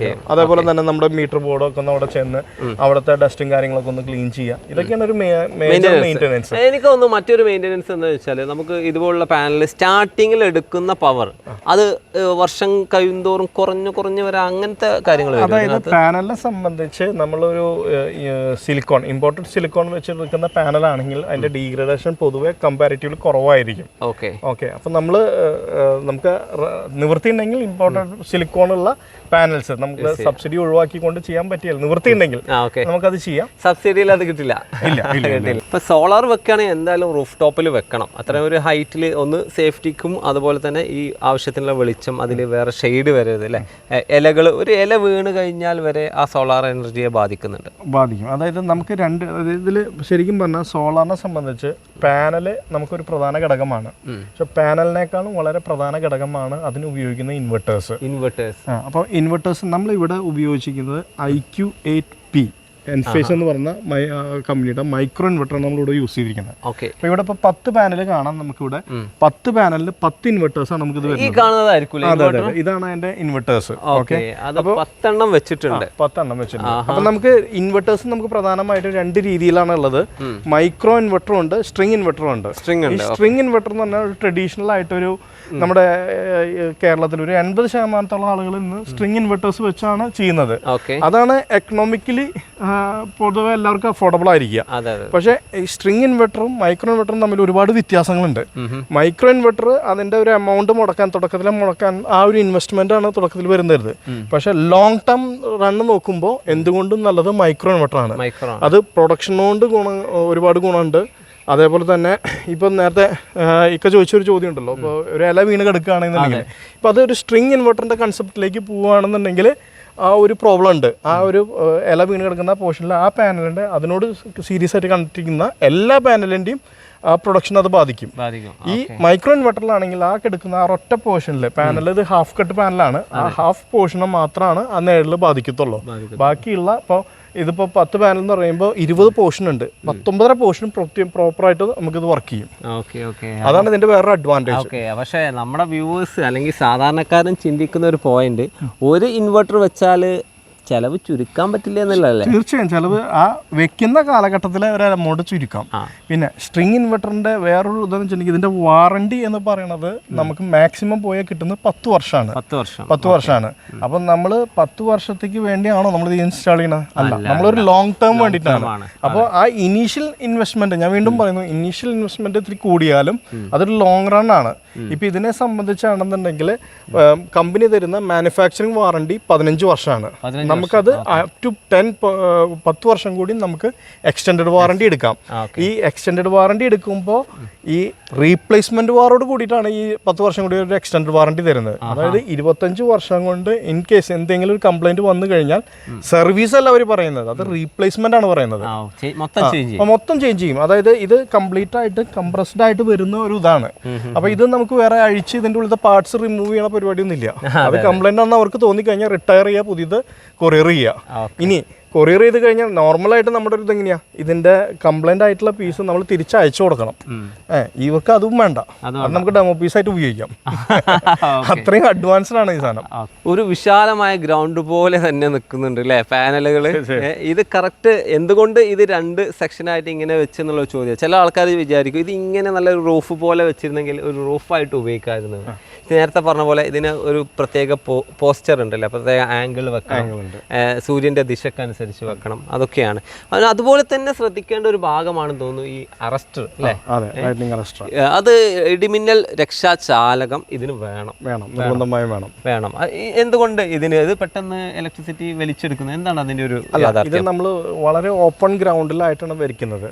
അതേപോലെ തന്നെ നമ്മുടെ മീറ്റർ ബോർഡൊക്കെ ഒന്ന് അവിടെ ചെന്ന് അവിടുത്തെ ഡസ്റ്റും കാര്യങ്ങളൊക്കെ ഒന്ന് ക്ലീൻ ചെയ്യുക. ഇതൊക്കെയാണ് ഒരു മേജർ മെയിൻ്റനൻസ്. എനിക്ക് തോന്നുന്നു മറ്റൊരു മെയിൻ്റനൻസ് എന്ന് വെച്ചാൽ നമുക്ക് ഇതുപോലുള്ള പാനൽ സ്റ്റാർട്ടിങ്ങിൽ എടുക്കുന്ന പവർ അത് വർഷം കഴിയുന്തോറും കുറഞ്ഞു വരാം, അങ്ങനത്തെ കാര്യങ്ങൾ. അതായത് പാനലിനെ സംബന്ധിച്ച് നമ്മളൊരു സിലിക്കോൺ ഇമ്പോർട്ടഡ് സിലിക്കോൺ വെച്ചെടുക്കുന്ന പാനലാണെങ്കിൽ അതിന്റെ ഡീഗ്രഡേഷൻ പൊതുവെ കമ്പാരിറ്റീവ്ലി കുറവായിരിക്കും. ഓക്കെ അപ്പം നമുക്ക് നിവൃത്തി ഉണ്ടെങ്കിൽ ഇമ്പോർട്ടഡ് സിലിക്കോണുള്ള പാനൽസ് നമുക്ക് സബ്സിഡി ഒഴിവാക്കിക്കൊണ്ട് ചെയ്യാൻ പറ്റിയല്ല, നിവൃത്തി ഉണ്ടെങ്കിൽ നമുക്കത് ചെയ്യാം. സബ്സിഡിയിൽ അത് കിട്ടില്ല. ഇപ്പൊ സോളാർ വെക്കുകയാണെങ്കിൽ എന്തായാലും റൂഫ് ടോപ്പിൽ വെക്കണം. അത്രയും ഒരു ഹൈറ്റിൽ ഒന്ന് സേഫ്റ്റിക്കും അതുപോലെ തന്നെ ഈ ആവശ്യത്തിനുള്ള വെളിച്ചം, അതിൽ വേറെ ഷെയ്ഡ് വരരുത് അല്ലേ. ഇലകൾ ഒരു ഇല വീണ് കഴിഞ്ഞാൽ വരെ ആ സോളാർ എനർജിയെ ബാധിക്കും. അതായത് നമുക്ക് ഇതിൽ ശരിക്കും പറഞ്ഞാൽ സോളാറിനെ സംബന്ധിച്ച് പാനല് നമുക്കൊരു പ്രധാന ഘടകമാണ്. പക്ഷെ പാനലിനേക്കാളും വളരെ പ്രധാന ഘടകമാണ് അതിന് ഉപയോഗിക്കുന്ന ഇൻവെർട്ടേഴ്സ്. അപ്പോൾ ഇൻവെർട്ടേഴ്സ് നമ്മൾ ഇവിടെ ഉപയോഗിച്ചിരിക്കുന്നത് IQ8P എൻഫേസ് എന്ന് പറഞ്ഞ കമ്പനിയുടെ മൈക്രോ ഇൻവെർട്ടറാണ് നമ്മളിവിടെ യൂസ് ചെയ്തിരിക്കുന്നത്. അപ്പോൾ ഇവിടെ ഇപ്പോൾ 10 പാനൽ കാണാം. നമുക്കിവിടെ 10 പാനലിൽ 10 ഇൻവെർട്ടേഴ്സ് ആണ് നമുക്കിത് വരുന്നത്. ഇതാണ് അതിന്റെ ഇൻവെർട്ടേഴ്സ്. ഓക്കെ, 10 എണ്ണം വെച്ചിട്ടുണ്ട്. അപ്പോൾ നമുക്ക് ഇൻവെർട്ടേഴ്സ് നമുക്ക് പ്രധാനമായിട്ട് 2 രീതിയിലാണ് ഉള്ളത്. മൈക്രോ ഇൻവെർട്ടറും ഉണ്ട്, സ്ട്രിങ് ഇൻവെർട്ടറും ഉണ്ട്. സ്ട്രിങ് ഇൻവെർട്ടർ എന്ന് പറഞ്ഞാൽ ട്രഡീഷണൽ ആയിട്ടൊരു നമ്മുടെ കേരളത്തിൽ ഒരു 80% ആളുകൾ ഇന്ന് സ്ട്രിങ് ഇൻവെർട്ടേഴ്സ് വെച്ചാണ് ചെയ്യുന്നത്. അതാണ് എക്കണോമിക്കലി പൊതുവെ എല്ലാവർക്കും അഫോർഡബിൾ ആയിരിക്കുക. പക്ഷേ ഈ സ്ട്രിങ് ഇൻവെർട്ടറും മൈക്രോ ഇൻവെർട്ടറും തമ്മിൽ ഒരുപാട് വ്യത്യാസങ്ങളുണ്ട്. മൈക്രോ ഇൻവെർട്ടർ അതിന്റെ ഒരു എമൗണ്ട് മുടക്കാൻ ആ ഒരു ഇൻവെസ്റ്റ്മെന്റ് ആണ് തുടക്കത്തിൽ വരുന്നത്. പക്ഷെ ലോങ് ടേം റണ്ണ് നോക്കുമ്പോൾ എന്തുകൊണ്ടും നല്ലത് മൈക്രോ ഇൻവെർട്ടറാണ്. അത് പ്രൊഡക്ഷനോണ്ട് ഒരുപാട് ഗുണമുണ്ട്. അതേപോലെ തന്നെ ഇപ്പം നേരത്തെ ചോദിച്ചൊരു ചോദ്യം ഉണ്ടല്ലോ, ഇപ്പോൾ ഒരു ഇല വീണ് കിടക്കുകയാണെന്നുണ്ടെങ്കിൽ ഇപ്പോൾ അതൊരു സ്ട്രിങ് ഇൻവെർട്ടറിൻ്റെ കൺസെപ്റ്റിലേക്ക് പോവുകയാണെന്നുണ്ടെങ്കിൽ ആ ഒരു പ്രോബ്ലം ഉണ്ട്. ആ ഒരു ഇല വീണ് കിടക്കുന്ന പോർഷനിൽ ആ പാനലിൻ്റെ അതിനോട് സീരിയസ് ആയിട്ട് കണക്ട് ചെയ്യുന്ന എല്ലാ പാനലിൻ്റെയും ആ പ്രൊഡക്ഷൻ അത് ബാധിക്കും. ഈ മൈക്രോ ഇൻവെർട്ടറിലാണെങ്കിൽ ആ കിടക്കുന്ന ആ ഒറ്റ പോർഷനിൽ പാനൽ, ഇത് ഹാഫ് കട്ട് പാനലാണ്, ആ ഹാഫ് പോർഷനെ മാത്രമാണ് ആ നേരിൽ ബാധിക്കത്തുള്ളൂ. ബാക്കിയുള്ള ഇപ്പോൾ ഇതിപ്പോൾ 10 പാനൽ എന്ന് പറയുമ്പോൾ 20 പോർഷൻ ഉണ്ട്, 19 പോർഷൻ പ്രോപ്പറായിട്ട് നമുക്കിത് വർക്ക് ചെയ്യും. അതാണ് ഇതിന്റെ വേറൊരു അഡ്വാൻറ്റേജ്. പക്ഷേ നമ്മുടെ വ്യൂവേഴ്സ് അല്ലെങ്കിൽ സാധാരണക്കാരൻ ചിന്തിക്കുന്ന ഒരു പോയിന്റ്, ഒരു ഇൻവെർട്ടർ വെച്ചാൽ ചെലവ് ചുരുക്കാൻ പറ്റില്ല എന്നുള്ളതല്ലേ? തീർച്ചയായും ചെലവ് ആ വെക്കുന്ന കാലഘട്ടത്തിലെ ഒരു എമൗണ്ട് ചുരുക്കാം. പിന്നെ സ്ട്രിങ് ഇൻവെർട്ടറിന്റെ വേറൊരു ഇതെന്ന് വെച്ചിട്ടുണ്ടെങ്കിൽ ഇതിന്റെ വാറണ്ടി എന്ന് പറയുന്നത് നമുക്ക് മാക്സിമം പോയാൽ കിട്ടുന്നത് 10 വർഷമാണ്. 10 വർഷമാണ്. അപ്പം നമ്മൾ 10 വർഷത്തേക്ക് വേണ്ടിയാണോ നമ്മൾ ഇത് ഇൻസ്റ്റാൾ ചെയ്യണത്? അല്ല, നമ്മളൊരു ലോങ് ടേം വേണ്ടിയിട്ടാണ്. അപ്പോൾ ആ ഇനീഷ്യൽ ഇൻവെസ്റ്റ്മെന്റ്, ഞാൻ വീണ്ടും പറയുന്നു, ഇനീഷ്യൽ ഇൻവെസ്റ്റ്മെന്റ് ഇത്തിരി കൂടിയാലും അതൊരു ലോങ് റൺ ആണ്. ഇപ്പം ഇതിനെ സംബന്ധിച്ചാണെന്നുണ്ടെങ്കിൽ കമ്പനി തരുന്ന മാനുഫാക്ചറിങ് വാറണ്ടി 15 വർഷമാണ്. നമുക്കത് അപ് ടു 10 വർഷം കൂടി നമുക്ക് എക്സ്റ്റെൻഡഡ് വാറണ്ടി എടുക്കാം. ഈ എക്സ്റ്റെൻഡഡ് വാറണ്ടി എടുക്കുമ്പോൾ ഈ റീപ്ലേസ്മെന്റ് വാറോട് കൂടിയിട്ടാണ് ഈ 10 വർഷം കൂടി ഒരു എക്സ്റ്റെൻഡഡ് വാറണ്ടി തരുന്നത്. അതായത് 25 വർഷം കൊണ്ട് ഇൻ കേസ് എന്തെങ്കിലും ഒരു കംപ്ലൈന്റ് വന്നു കഴിഞ്ഞാൽ സർവീസ് അല്ല അവർ പറയുന്നത്, അത് റീപ്ലേസ്മെന്റ് ആണ് പറയുന്നത്. മൊത്തം ചേഞ്ച് ചെയ്യും. അതായത് ഇത് കംപ്ലീറ്റ് ആയിട്ട് കംപ്രസ്ഡ് ആയിട്ട് വരുന്ന ഒരു ഇതാണ്. അപ്പൊ ഇത് നമുക്ക് വേറെ അഴിച്ച് ഇതിന്റെ ഉള്ളിലത്തെ പാർട്സ് റിമൂവ് ചെയ്യണ പരിപാടിയൊന്നും ഇല്ല. അത് കംപ്ലൈന്റ് ആണെന്ന് അവർക്ക് തോന്നിക്കഴിഞ്ഞാൽ റിട്ടയർ ചെയ്യുക, പുതിയത് കൊറിയർ ചെയ്യുക. ഇനി കൊറിയർ ചെയ്ത് കഴിഞ്ഞാൽ നോർമലായിട്ട് നമ്മുടെ ഒരു ഇതെങ്ങനെയാ, ഇതിന്റെ കംപ്ലൈന്റ് ആയിട്ടുള്ള പീസ് നമ്മൾ തിരിച്ച് അയച്ചു കൊടുക്കണം. ഇവർക്ക് അതും വേണ്ട, അത് നമുക്ക് ഡെമോ പീസായിട്ട് ഉപയോഗിക്കാം. അത്രയും അഡ്വാൻസ്ഡ് ആണ് ഈ സാധനം. ഒരു വിശാലമായ ഗ്രൗണ്ട് പോലെ തന്നെ നിൽക്കുന്നുണ്ട് അല്ലേ പാനലുകൾ. ഇത് കറക്റ്റ് എന്തുകൊണ്ട് ഇത് 2 സെക്ഷനായിട്ട് ഇങ്ങനെ വെച്ചെന്നുള്ള ചോദ്യം. ചില ആൾക്കാർ വിചാരിക്കും ഇത് ഇങ്ങനെ നല്ലൊരു റൂഫ് പോലെ വെച്ചിരുന്നെങ്കിൽ ഒരു റൂഫായിട്ട് ഉപയോഗിക്കാമായിരുന്നു. നേരത്തെ പറഞ്ഞ പോലെ ഇതിന് ഒരു പ്രത്യേക പോസ്ചർ ഉണ്ടല്ലോ, പ്രത്യേക ആംഗിൾ വെക്കണം, സൂര്യൻ്റെ ദിശക്കനുസരിച്ച് വെക്കണം, അതൊക്കെയാണ്. അതുപോലെ തന്നെ ശ്രദ്ധിക്കേണ്ട ഒരു ഭാഗമാണെന്ന് തോന്നുന്നു ഈ അറസ്റ്റർ അല്ലേ? അത് ഇടിമിന്നൽ രക്ഷാചാലകം ഇതിന് വേണം. എന്തുകൊണ്ട് ഇതിന് ഇത് പെട്ടെന്ന് ഇലക്ട്രിസിറ്റി വലിച്ചെടുക്കുന്നത്? എന്താണ് അതിന്റെ ഒരു ഇത് നമ്മൾ വളരെ ഓപ്പൺ ഗ്രൗണ്ടിലായിട്ടാണ് വരയ്ക്കുന്നത്.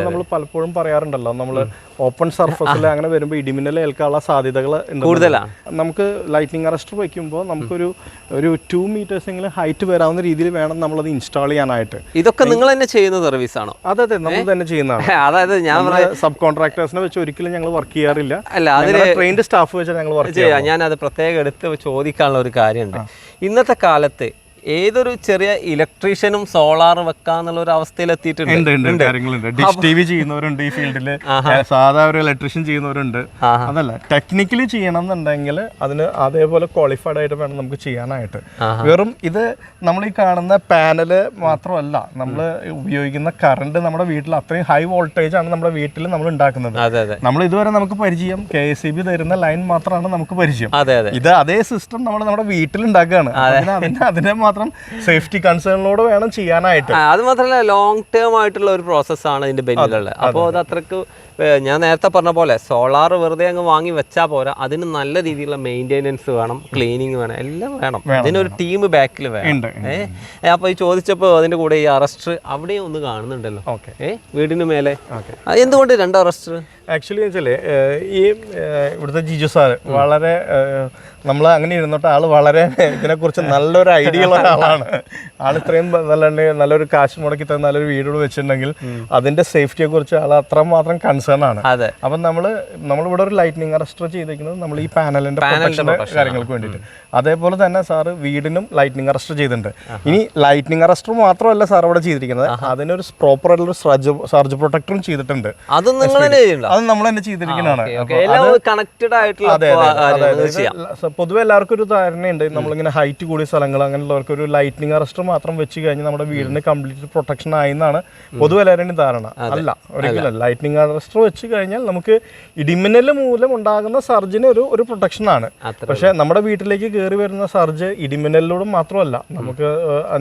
നമ്മൾ പലപ്പോഴും പറയാറുണ്ടല്ലോ, നമ്മൾ ഓപ്പൺ സർഫസിൽ അങ്ങനെ വരുമ്പോൾ ഇടിമിന്നൽ ഏൽക്കാനുള്ള സാധ്യതകൾ കൂടുതലാണ്. നമുക്ക് ലൈറ്റ്നിങ് അറസ്റ്റർ വയ്ക്കുമ്പോൾ നമുക്കൊരു 2 മീറ്റേഴ്സ് എങ്കിലും ഹൈറ്റ് വരാവുന്ന രീതിയിൽ വേണം നമ്മളത് ഇൻസ്റ്റാൾ ഇൻസ്റ്റാൾ ചെയ്യാനായിട്ട്. ഇതൊക്കെ നിങ്ങൾ തന്നെ ചെയ്യുന്ന സർവീസ് ആണോ? അതെ അതെ, നമ്മൾ തന്നെ ചെയ്യുന്നതാണ്. അതായത് ഞാൻ സബ് കോൺട്രാക്ടേഴ്സിനെ വെച്ച് ഒരിക്കലും ഞങ്ങൾ വർക്ക് ചെയ്യാറില്ല. അല്ല, അതിന് ട്രെയിൻഡ് സ്റ്റാഫ് വെച്ചാൽ ഞങ്ങൾ വർക്ക് ചെയ്യാം. ഞാൻ അത് പ്രത്യേകം എടുത്ത് ചോദിക്കാനുള്ള ഒരു കാര്യമുണ്ട്. ഇന്നത്തെ കാലത്ത് ഏതൊരു ചെറിയ ഇലക്ട്രീഷ്യനും സോളാർ വെക്കാന്നുള്ള ഒരു അവസ്ഥയിൽ എത്തിയിട്ടുണ്ട്. കാര്യങ്ങളുണ്ട്. ഡിഷ് ടി വി ചെയ്യുന്നവരുണ്ട് ഈ ഫീൽഡിൽ, സാധാ ഒരു ഇലക്ട്രീഷ്യൻ ചെയ്യുന്നവരുണ്ട്. അതല്ല, ടെക്നിക്കലി ചെയ്യണം എന്നുണ്ടെങ്കിൽ അതിന് അതേപോലെ ക്വാളിഫൈഡ് ആയിട്ട് വേണം നമുക്ക് ചെയ്യാനായിട്ട്. വെറും ഇത് നമ്മൾ ഈ കാണുന്ന പാനല് മാത്രമല്ല, നമ്മൾ ഉപയോഗിക്കുന്ന കറണ്ട് നമ്മുടെ വീട്ടിൽ അത്രയും ഹൈ വോൾട്ടേജ് ആണ് നമ്മുടെ വീട്ടിൽ നമ്മൾ ഉണ്ടാക്കുന്നത്. നമ്മൾ ഇതുവരെ നമുക്ക് പരിചയം KSEB തരുന്ന ലൈൻ മാത്രമാണ് നമുക്ക് പരിചയം. ഇത് അതേ സിസ്റ്റം നമ്മൾ നമ്മുടെ വീട്ടിൽ ഉണ്ടാക്കുകയാണ്. അതിനെ മാത്രം സേഫ്റ്റി കൺസേണിലൂടെ വേണം ചെയ്യാനായിട്ട്. അത് മാത്രമല്ല, ലോങ് ടേം ആയിട്ടുള്ള ഒരു പ്രോസസ്സാണ് ഇതിന്റെ പിന്നിലുള്ളത്. അപ്പോൾ അത് അത്രക്ക് ഞാൻ നേരത്തെ പറഞ്ഞ പോലെ സോളാർ വെറുതെ അങ്ങ് വാങ്ങി വെച്ചാൽ പോരാ, അതിന് നല്ല രീതിയിലുള്ള മെയിൻ്റെനൻസ് വേണം, ക്ലീനിങ് വേണം, എല്ലാം വേണം. അതിനൊരു ടീം ബാക്കിൽ വേണം. അപ്പോൾ ഈ ചോദിച്ചപ്പോൾ അതിന്റെ കൂടെ ഈ അറസ്റ്റർ അവിടെയും ഒന്ന് കാണുന്നുണ്ടല്ലോ. വീടിന് മേലെ എന്തുകൊണ്ട് 2 അറസ്റ്റർ? ആക്ച്വലി വെച്ചാൽ ഈ ഇവിടുത്തെ ജിജു സാറ് വളരെ നമ്മൾ അങ്ങനെ ഇരുന്നിട്ട് ആള് വളരെ ഇതിനെക്കുറിച്ച് നല്ലൊരു ഐഡിയ ഉള്ള ഒരാളാണ്. ആൾ ഇത്രയും നല്ലൊരു കാശ് മുടക്കി തന്നെ നല്ലൊരു വീടുകൾ വെച്ചിട്ടുണ്ടെങ്കിൽ അതിന്റെ സേഫ്റ്റിയെ കുറിച്ച് ആൾ അത്രമാത്രം കൺസേൺ ആണ്. അപ്പം നമ്മളിവിടെ ഒരു ലൈറ്റ്നിങ് അറസ്റ്റർ ചെയ്തിരിക്കുന്നത് നമ്മൾ ഈ പാനലിന്റെ കാര്യങ്ങൾക്ക് വേണ്ടിയിട്ട്. അതേപോലെ തന്നെ സാറ് വീടിനും ലൈറ്റ്നിങ് അറസ്റ്റർ ചെയ്തിട്ടുണ്ട്. ഇനി ലൈറ്റ്നിങ് അറസ്റ്റർ മാത്രമല്ല സാർ ഇവിടെ ചെയ്തിരിക്കുന്നത്, അതിനൊരു പ്രോപ്പർ ആയിട്ടുള്ള സർജ് പ്രൊട്ടക്ടറും ചെയ്തിട്ടുണ്ട്. അത് നമ്മൾ തന്നെ ചെയ്തിരിക്കുന്നതാണ്. പൊതുവെ എല്ലാവർക്കും ഒരു ധാരണയുണ്ട്, നമ്മളിങ്ങനെ ഹൈറ്റ് കൂടിയ സ്ഥലങ്ങൾ അങ്ങനെയുള്ളവർക്ക് ഒരു ലൈറ്റ്നിങ് അറസ്റ്റർ മാത്രം വെച്ച് കഴിഞ്ഞാൽ നമ്മുടെ വീടിന് കംപ്ലീറ്റ് പ്രൊട്ടക്ഷൻ ആയി എന്നാണ് പൊതുവെ എല്ലാവരുടെയും ധാരണ. അല്ല, ഒരിക്കലും ലൈറ്റ്നിങ് അറസ്റ്റർ വെച്ച് കഴിഞ്ഞാൽ നമുക്ക് ഇടിമിന്നൽ മൂലം ഉണ്ടാകുന്ന സർജിന് ഒരു പ്രൊട്ടക്ഷൻ ആണ്. പക്ഷെ നമ്മുടെ വീട്ടിലേക്ക് കയറി വരുന്ന സർജ് ഇടിമിന്നലിലൂടെ മാത്രമല്ല, നമുക്ക്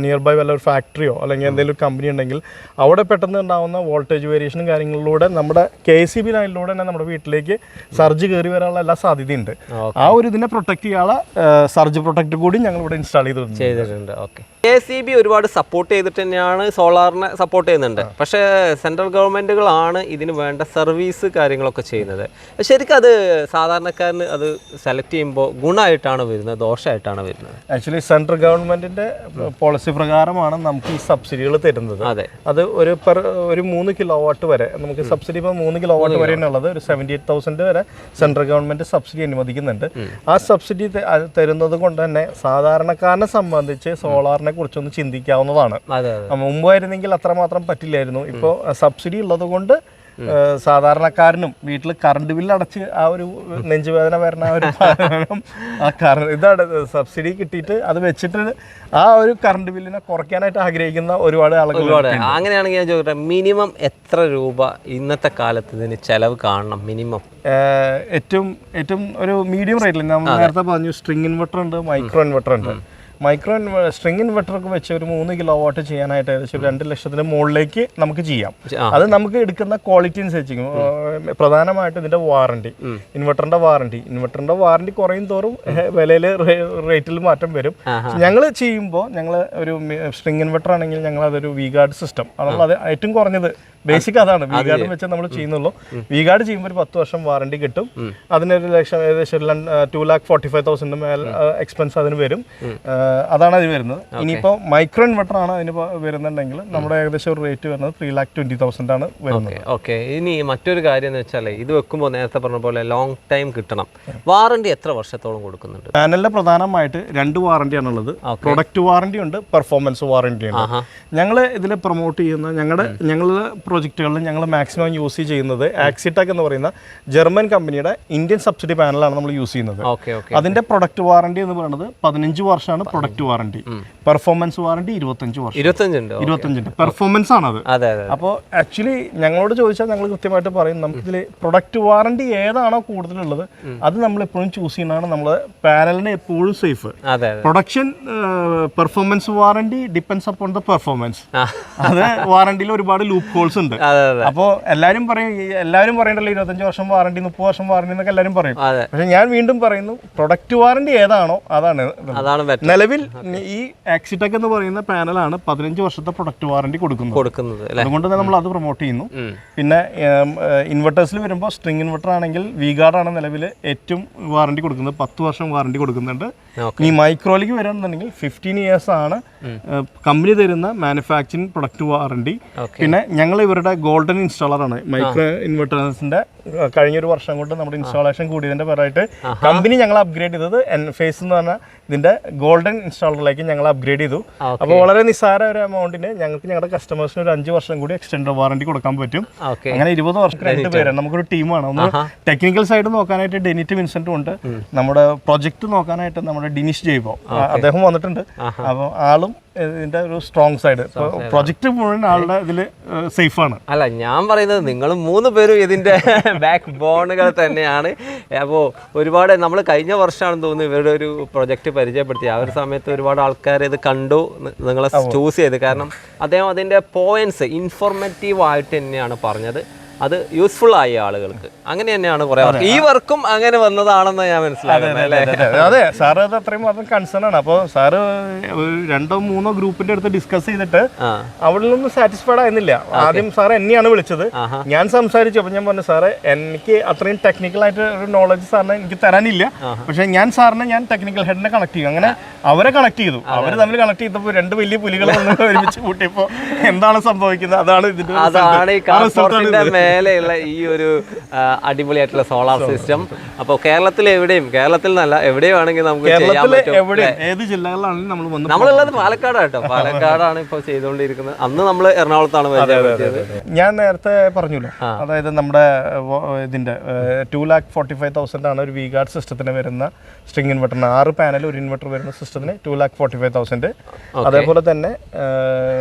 നിയർ ബൈ വല്ല ഒരു ഫാക്ടറിയോ അല്ലെങ്കിൽ എന്തെങ്കിലും ഒരു കമ്പനി ഉണ്ടെങ്കിൽ അവിടെ പെട്ടെന്ന് ഉണ്ടാകുന്ന വോൾട്ടേജ് വേരിയേഷനും കാര്യങ്ങളിലൂടെ നമ്മുടെ KSEB ലൈനിലൂടെ തന്നെ നമ്മുടെ വീട്ടിലേക്ക് സർജ് കയറി വരാനുള്ള എല്ലാ സാധ്യതയുണ്ട്. ആ ഒരു ഇതിനെ പ്രൊട്ടക്ട് ചെയ്യാനുള്ള സർജ് പ്രൊട്ടക്ട് കൂടി ഞങ്ങൾ ഇവിടെ ഇൻസ്റ്റാൾ ചെയ്തിട്ടുണ്ട്. KSEB ഒരുപാട് സപ്പോർട്ട് ചെയ്തിട്ട് തന്നെയാണ് സോളാറിനെ സപ്പോർട്ട് ചെയ്യുന്നുണ്ട്. പക്ഷേ സെൻട്രൽ ഗവൺമെന്റുകളാണ് ഇതിന് വേണ്ട സർവീസ് കാര്യങ്ങളൊക്കെ ചെയ്യുന്നത്. ശരിക്കും അത് സാധാരണക്കാരന് അത് സെലക്ട് ചെയ്യുമ്പോൾ ഗുണമായിട്ടാണ് വരുന്നത്, ദോഷമായിട്ടാണ് വരുന്നത്? ആക്ച്വലി സെൻട്രൽ ഗവൺമെന്റിന്റെ പോളിസി പ്രകാരമാണ് നമുക്ക് ഈ സബ്സിഡികൾ തരുന്നത്. അത് ഒരു 3 കിലോവാട്ട് വരെ നമുക്ക് സബ്സിഡി, ഇപ്പോൾ 3 കിലോവാട്ട് വരെ ഉള്ളത് ഒരു 78,000 വരെ സെൻട്രൽ ഗവൺമെന്റ് സബ്സിഡി അനുവദിക്കുന്നുണ്ട്. ആ സബ്സിഡി തരുന്നത് കൊണ്ട് തന്നെ സാധാരണക്കാരനെ സംബന്ധിച്ച് സോളാറിനെ കുറിച്ചൊന്ന് ചിന്തിക്കാവുന്നതാണ്. മുമ്പായിരുന്നെങ്കിൽ അത്രമാത്രം പറ്റില്ലായിരുന്നു. ഇപ്പോൾ സബ്സിഡി ഉള്ളത് കൊണ്ട് സാധാരണക്കാരനും വീട്ടിൽ കറണ്ട് ബില്ല് അടച്ച് ആ ഒരു നെഞ്ചുവേദന വരുന്ന ഇതാണ് സബ്സിഡി കിട്ടിയിട്ട് അത് വെച്ചിട്ട് ആ ഒരു കറണ്ട് ബില്ലിനെ കുറയ്ക്കാനായിട്ട് ആഗ്രഹിക്കുന്ന ഒരുപാട് ആളുകൾ. അങ്ങനെയാണെങ്കിൽ ഞാൻ ചോദിക്കട്ടെ, മിനിമം എത്ര രൂപ ഇന്നത്തെ കാലത്ത് ഇതിന് ചെലവ് കാണണം? മിനിമം ഏറ്റവും ഒരു മീഡിയം റേറ്റിൽ നമ്മൾ നേരത്തെ പറഞ്ഞു, സ്ട്രിങ് ഇൻവെർട്ടർ ഉണ്ട്, മൈക്രോ ഇൻവെർട്ടർ ഉണ്ട്. സ്ട്രിങ് ഇൻവെർട്ടറൊക്കെ വെച്ച് ഒരു 3 കിലോവാട്ട് ചെയ്യാനായിട്ട് ഏകദേശം 2 ലക്ഷത്തിന് മുകളിലേക്ക് നമുക്ക് ചെയ്യാം. അത് നമുക്ക് എടുക്കുന്ന ക്വാളിറ്റി അനുസരിച്ചിരിക്കും. പ്രധാനമായിട്ടും ഇതിന്റെ വാറണ്ടി, ഇൻവെർട്ടറിന്റെ വാറണ്ടി കുറയും തോറും വിലയിൽ റേറ്റിൽ മാറ്റം വരും. ഞങ്ങൾ ചെയ്യുമ്പോൾ ഞങ്ങൾ ഒരു സ്ട്രിങ് ഇൻവെർട്ടർ ആണെങ്കിൽ ഞങ്ങൾ അതൊരു V-ഗാർഡ് സിസ്റ്റം, അത് ഏറ്റവും കുറഞ്ഞത് ബേസിക് അതാണ്. V-ഗാർഡ് വെച്ച് നമ്മൾ ചെയ്യുന്നുള്ളൂ. V-ഗാർഡ് ചെയ്യുമ്പോൾ ഒരു 10 വർഷം വാറണ്ടി കിട്ടും. അതിനൊരു ലക്ഷം ഏകദേശം 2,45,000 മേൽ എക്സ്പെൻസ് അതിന് വരും. അതാണ് അത് വരുന്നത്. ഇനിയിപ്പോൾ മൈക്രോ ഇൻവെർട്ടർ ആണ് അതിന് വരുന്നുണ്ടെങ്കിൽ നമ്മുടെ ഏകദേശം ഒരു റേറ്റ് വരുന്നത് 3,20,000 ആണ് വരുന്നത്. ഓക്കെ. ഇനി മറ്റൊരു കാര്യം എന്ന് വെച്ചാൽ ഇത് വെക്കുമ്പോൾ നേരത്തെ പറഞ്ഞ പോലെ ലോങ് ടൈം കിട്ടണം. വാറണ്ടി എത്ര വർഷത്തോളം കൊടുക്കുന്നുണ്ട്? പാനലിൽ പ്രധാനമായിട്ട് 2 വാറണ്ടിയാണുള്ളത്. പ്രൊഡക്റ്റ് വാറണ്ടി ഉണ്ട്, പെർഫോമൻസ് വാറണ്ടി ഉണ്ട്. ഞങ്ങൾ ഇതിൽ പ്രൊമോട്ട് ചെയ്യുന്ന ഞങ്ങളുടെ പ്രോജക്റ്റുകളിൽ ഞങ്ങൾ മാക്സിമം യൂസ് ചെയ്യുന്നത് ആക്സിടെക് എന്ന് പറയുന്ന ജർമ്മൻ കമ്പനിയുടെ ഇന്ത്യൻ സബ്സിഡി പാനലാണ് നമ്മൾ യൂസ് ചെയ്യുന്നത്. അതിന്റെ പ്രൊഡക്റ്റ് വാറണ്ടി എന്ന് പറയുന്നത് 15 വർഷമാണ് പ്രൊഡക്റ്റ് വാറണ്ടി. പെർഫോമൻസ് വാറണ്ടി 25 വർഷം. 25 പെർഫോമൻസ് ആണത്. അപ്പോൾ ആക്ച്വലി ഞങ്ങളോട് ചോദിച്ചാൽ ഞങ്ങൾ കൃത്യമായിട്ട് പറയും, നമുക്കിതിൽ പ്രൊഡക്റ്റ് വാറണ്ടി ഏതാണോ കൂടുതലുള്ളത് അത് നമ്മൾ എപ്പോഴും ചൂസ് ചെയ്യുന്നതാണ് നമ്മൾ പാനലിന് എപ്പോഴും safe. Production performance warranty depends upon the performance. അത് വാറണ്ടിയിൽ ഒരുപാട് ലൂപ്പ് ഹോൾസ് ഉണ്ട്. കൊടുക്കുന്നുണ്ട്. അപ്പോൾ എല്ലാവരും പറയണ്ടല്ലോ 25 വർഷം വാറണ്ടി 30 വർഷം വാറണ്ടി എന്നൊക്കെ എല്ലാവരും പറയും. പക്ഷെ ഞാൻ വീണ്ടും പറയുന്നു, പ്രൊഡക്റ്റ് വാറണ്ടി ഏതാണോ അതാണ് നിലവിൽ ഈ ആക്സിടെക് എന്ന് പറയുന്ന പാനലാണ് 15 വർഷത്തെ പ്രൊഡക്റ്റ് വാറണ്ടി കൊടുക്കുന്നത്. അതുകൊണ്ട് തന്നെ നമ്മൾ അത് പ്രൊമോട്ട് ചെയ്യുന്നു. പിന്നെ ഇൻവെർട്ടേഴ്സിൽ വരുമ്പോൾ സ്ട്രിംഗ് ഇൻവെർട്ടർ ആണെങ്കിൽ വി-ഗാർഡ് ആണ് നിലവിൽ ഏറ്റവും വാറണ്ടി കൊടുക്കുന്നത്, 10 വർഷം വാറണ്ടി കൊടുക്കുന്നുണ്ട്. ഈ മൈക്രോയിലേക്ക് വരാന്നുണ്ടെങ്കിൽ 15 ഇയേഴ്സ് ആണ് കമ്പനി തരുന്ന മാനുഫാക്ചറിങ് പ്രൊഡക്റ്റ് വാറണ്ടി. പിന്നെ ഞങ്ങൾ ഇവരുടെ ഗോൾഡൻ ഇൻസ്റ്റാളർ ആണ്. മൈക്രോ ഇൻവെർട്ടേഴ്സിന്റെ കഴിഞ്ഞൊരു വർഷം കൊണ്ട് നമ്മുടെ ഇൻസ്റ്റാളേഷൻ കൂടിയതിന്റെ പരമായിട്ട് കമ്പനി ഞങ്ങൾ അപ്ഗ്രേഡ് ചെയ്തത് എൻഫേസ് എന്ന് പറഞ്ഞ ഇതിന്റെ ഗോൾഡൻ ഇൻസ്റ്റാളറിലേക്ക് ഞങ്ങൾ അപ്ഗ്രേഡ് ചെയ്തു. അപ്പോൾ വളരെ നിസ്സാര ഒരു എമൗണ്ടിന് ഞങ്ങൾക്ക് ഞങ്ങളുടെ കസ്റ്റമേഴ്സിന് ഒരു 5 വർഷം കൂടി എക്സ്റ്റൻഡ് വാറണ്ടി കൊടുക്കാൻ പറ്റും. അങ്ങനെ 20 വർഷം 2 പേരാണ്. നമുക്കൊരു ടീമാണ്. ഒന്ന് ടെക്നിക്കൽ സൈഡ് നോക്കാനായിട്ട് ഡെനിറ്റ് വിൻസെന്റും ഉണ്ട്, നമ്മുടെ പ്രൊജക്ട് നോക്കാനായിട്ട് നമ്മുടെ ഡിനിഷ് ജെയ്ബോ അദ്ദേഹം വന്നിട്ടുണ്ട്. അപ്പോൾ ആളും ഇതിന്റെ ഒരു സ്ട്രോങ് സൈഡ്, പ്രൊജക്ട് മുഴുവൻ ആളുടെ ഇതിൽ സേഫ് ആണ്. അല്ല, ഞാൻ പറയുന്നത് നിങ്ങൾ 3 പേരും ഇതിന്റെ ബാക്ക് ബോണുകൾ തന്നെയാണ്. അപ്പോൾ ഒരുപാട് നമ്മൾ കഴിഞ്ഞ വർഷമാണെന്ന് തോന്നുന്നു ഇവരുടെ ഒരു പ്രൊജക്ട് പരിചയപ്പെടുത്തി. ആ ഒരു സമയത്ത് ഒരുപാട് ആൾക്കാർ ഇത് കണ്ടു, നിങ്ങളെ ചൂസ് ചെയ്ത്. കാരണം അദ്ദേഹം അതിന്റെ പോയിന്റ്സ് ഇൻഫോർമേറ്റീവ് ആയിട്ട് തന്നെയാണ് പറഞ്ഞത്. അത് യൂസ്ഫുൾ ആയി ആളുകൾക്ക്. അങ്ങനെ തന്നെയാണ് പറയാറ്. ഈ വർക്കും അങ്ങനെ വന്നതാണെന്ന് ഞാൻ മനസ്സിലാക്കുന്നത്. അതെ, സാറ് അത് അത്രയും മാത്രം കൺസേൺ ആണ്. അപ്പോൾ സാറ് 2-3 ഗ്രൂപ്പിന്റെ അടുത്ത് ഡിസ്കസ് ചെയ്തിട്ട് അവിടെയൊന്നും സാറ്റിസ്ഫൈഡ് ആയിരുന്നില്ല. ആദ്യം സാറ് എന്നെയാണ് വിളിച്ചത്. ഞാൻ സംസാരിച്ചു. അപ്പോൾ ഞാൻ പറഞ്ഞു, സാറേ എനിക്ക് അത്രയും ടെക്നിക്കൽ ആയിട്ട് ഒരു നോളജ് സാറിന് എനിക്ക് തരാനില്ല, പക്ഷെ ഞാൻ ടെക്നിക്കൽ ഹെഡിനെ കണക്ട് ചെയ്യും. അങ്ങനെ അവരെ കണക്ട് ചെയ്തു. അവർ തമ്മിൽ കണക്ട് ചെയ്തപ്പോൾ 2 വലിയ പുലികൾ ഒരുമിച്ച് കൂട്ടിയപ്പോൾ എന്താണ് സംഭവിക്കുന്നത്? അതാണ് ഇതിന്റെ മേലെയുള്ള ഈ ഒരു അടിപൊളിയായിട്ടുള്ള സോളാർ സിസ്റ്റം. അപ്പോൾ കേരളത്തിൽ നല്ല എവിടെയാണെങ്കിൽ നമുക്ക് ചെയ്യാൻ പറ്റും. ഏത് ജില്ലകളിലാണെങ്കിലും നമ്മളുള്ളത് പാലക്കാടാട്ടോ. പാലക്കാടാണ് ഇപ്പോൾ ചെയ്തുകൊണ്ടിരിക്കുന്നത്. അന്ന് നമ്മൾ എറണാകുളത്താണ് പരിചയപ്പെടുത്തിയത്. ഞാൻ നേരത്തെ പറഞ്ഞല്ലോ, അതായത് നമ്മുടെ ഇതിന്റെ 2,45,000 ആണ് ഒരു വി-ഗാർഡ് സിസ്റ്റത്തിന് വരുന്ന സ്ട്രിംഗ് ഇൻവെർട്ടറിന്. 6 പാനൽ ഒരു ഇൻവെർട്ടർ വരുന്ന സിസ്റ്റത്തിന് 2,45,000. അതേപോലെ തന്നെ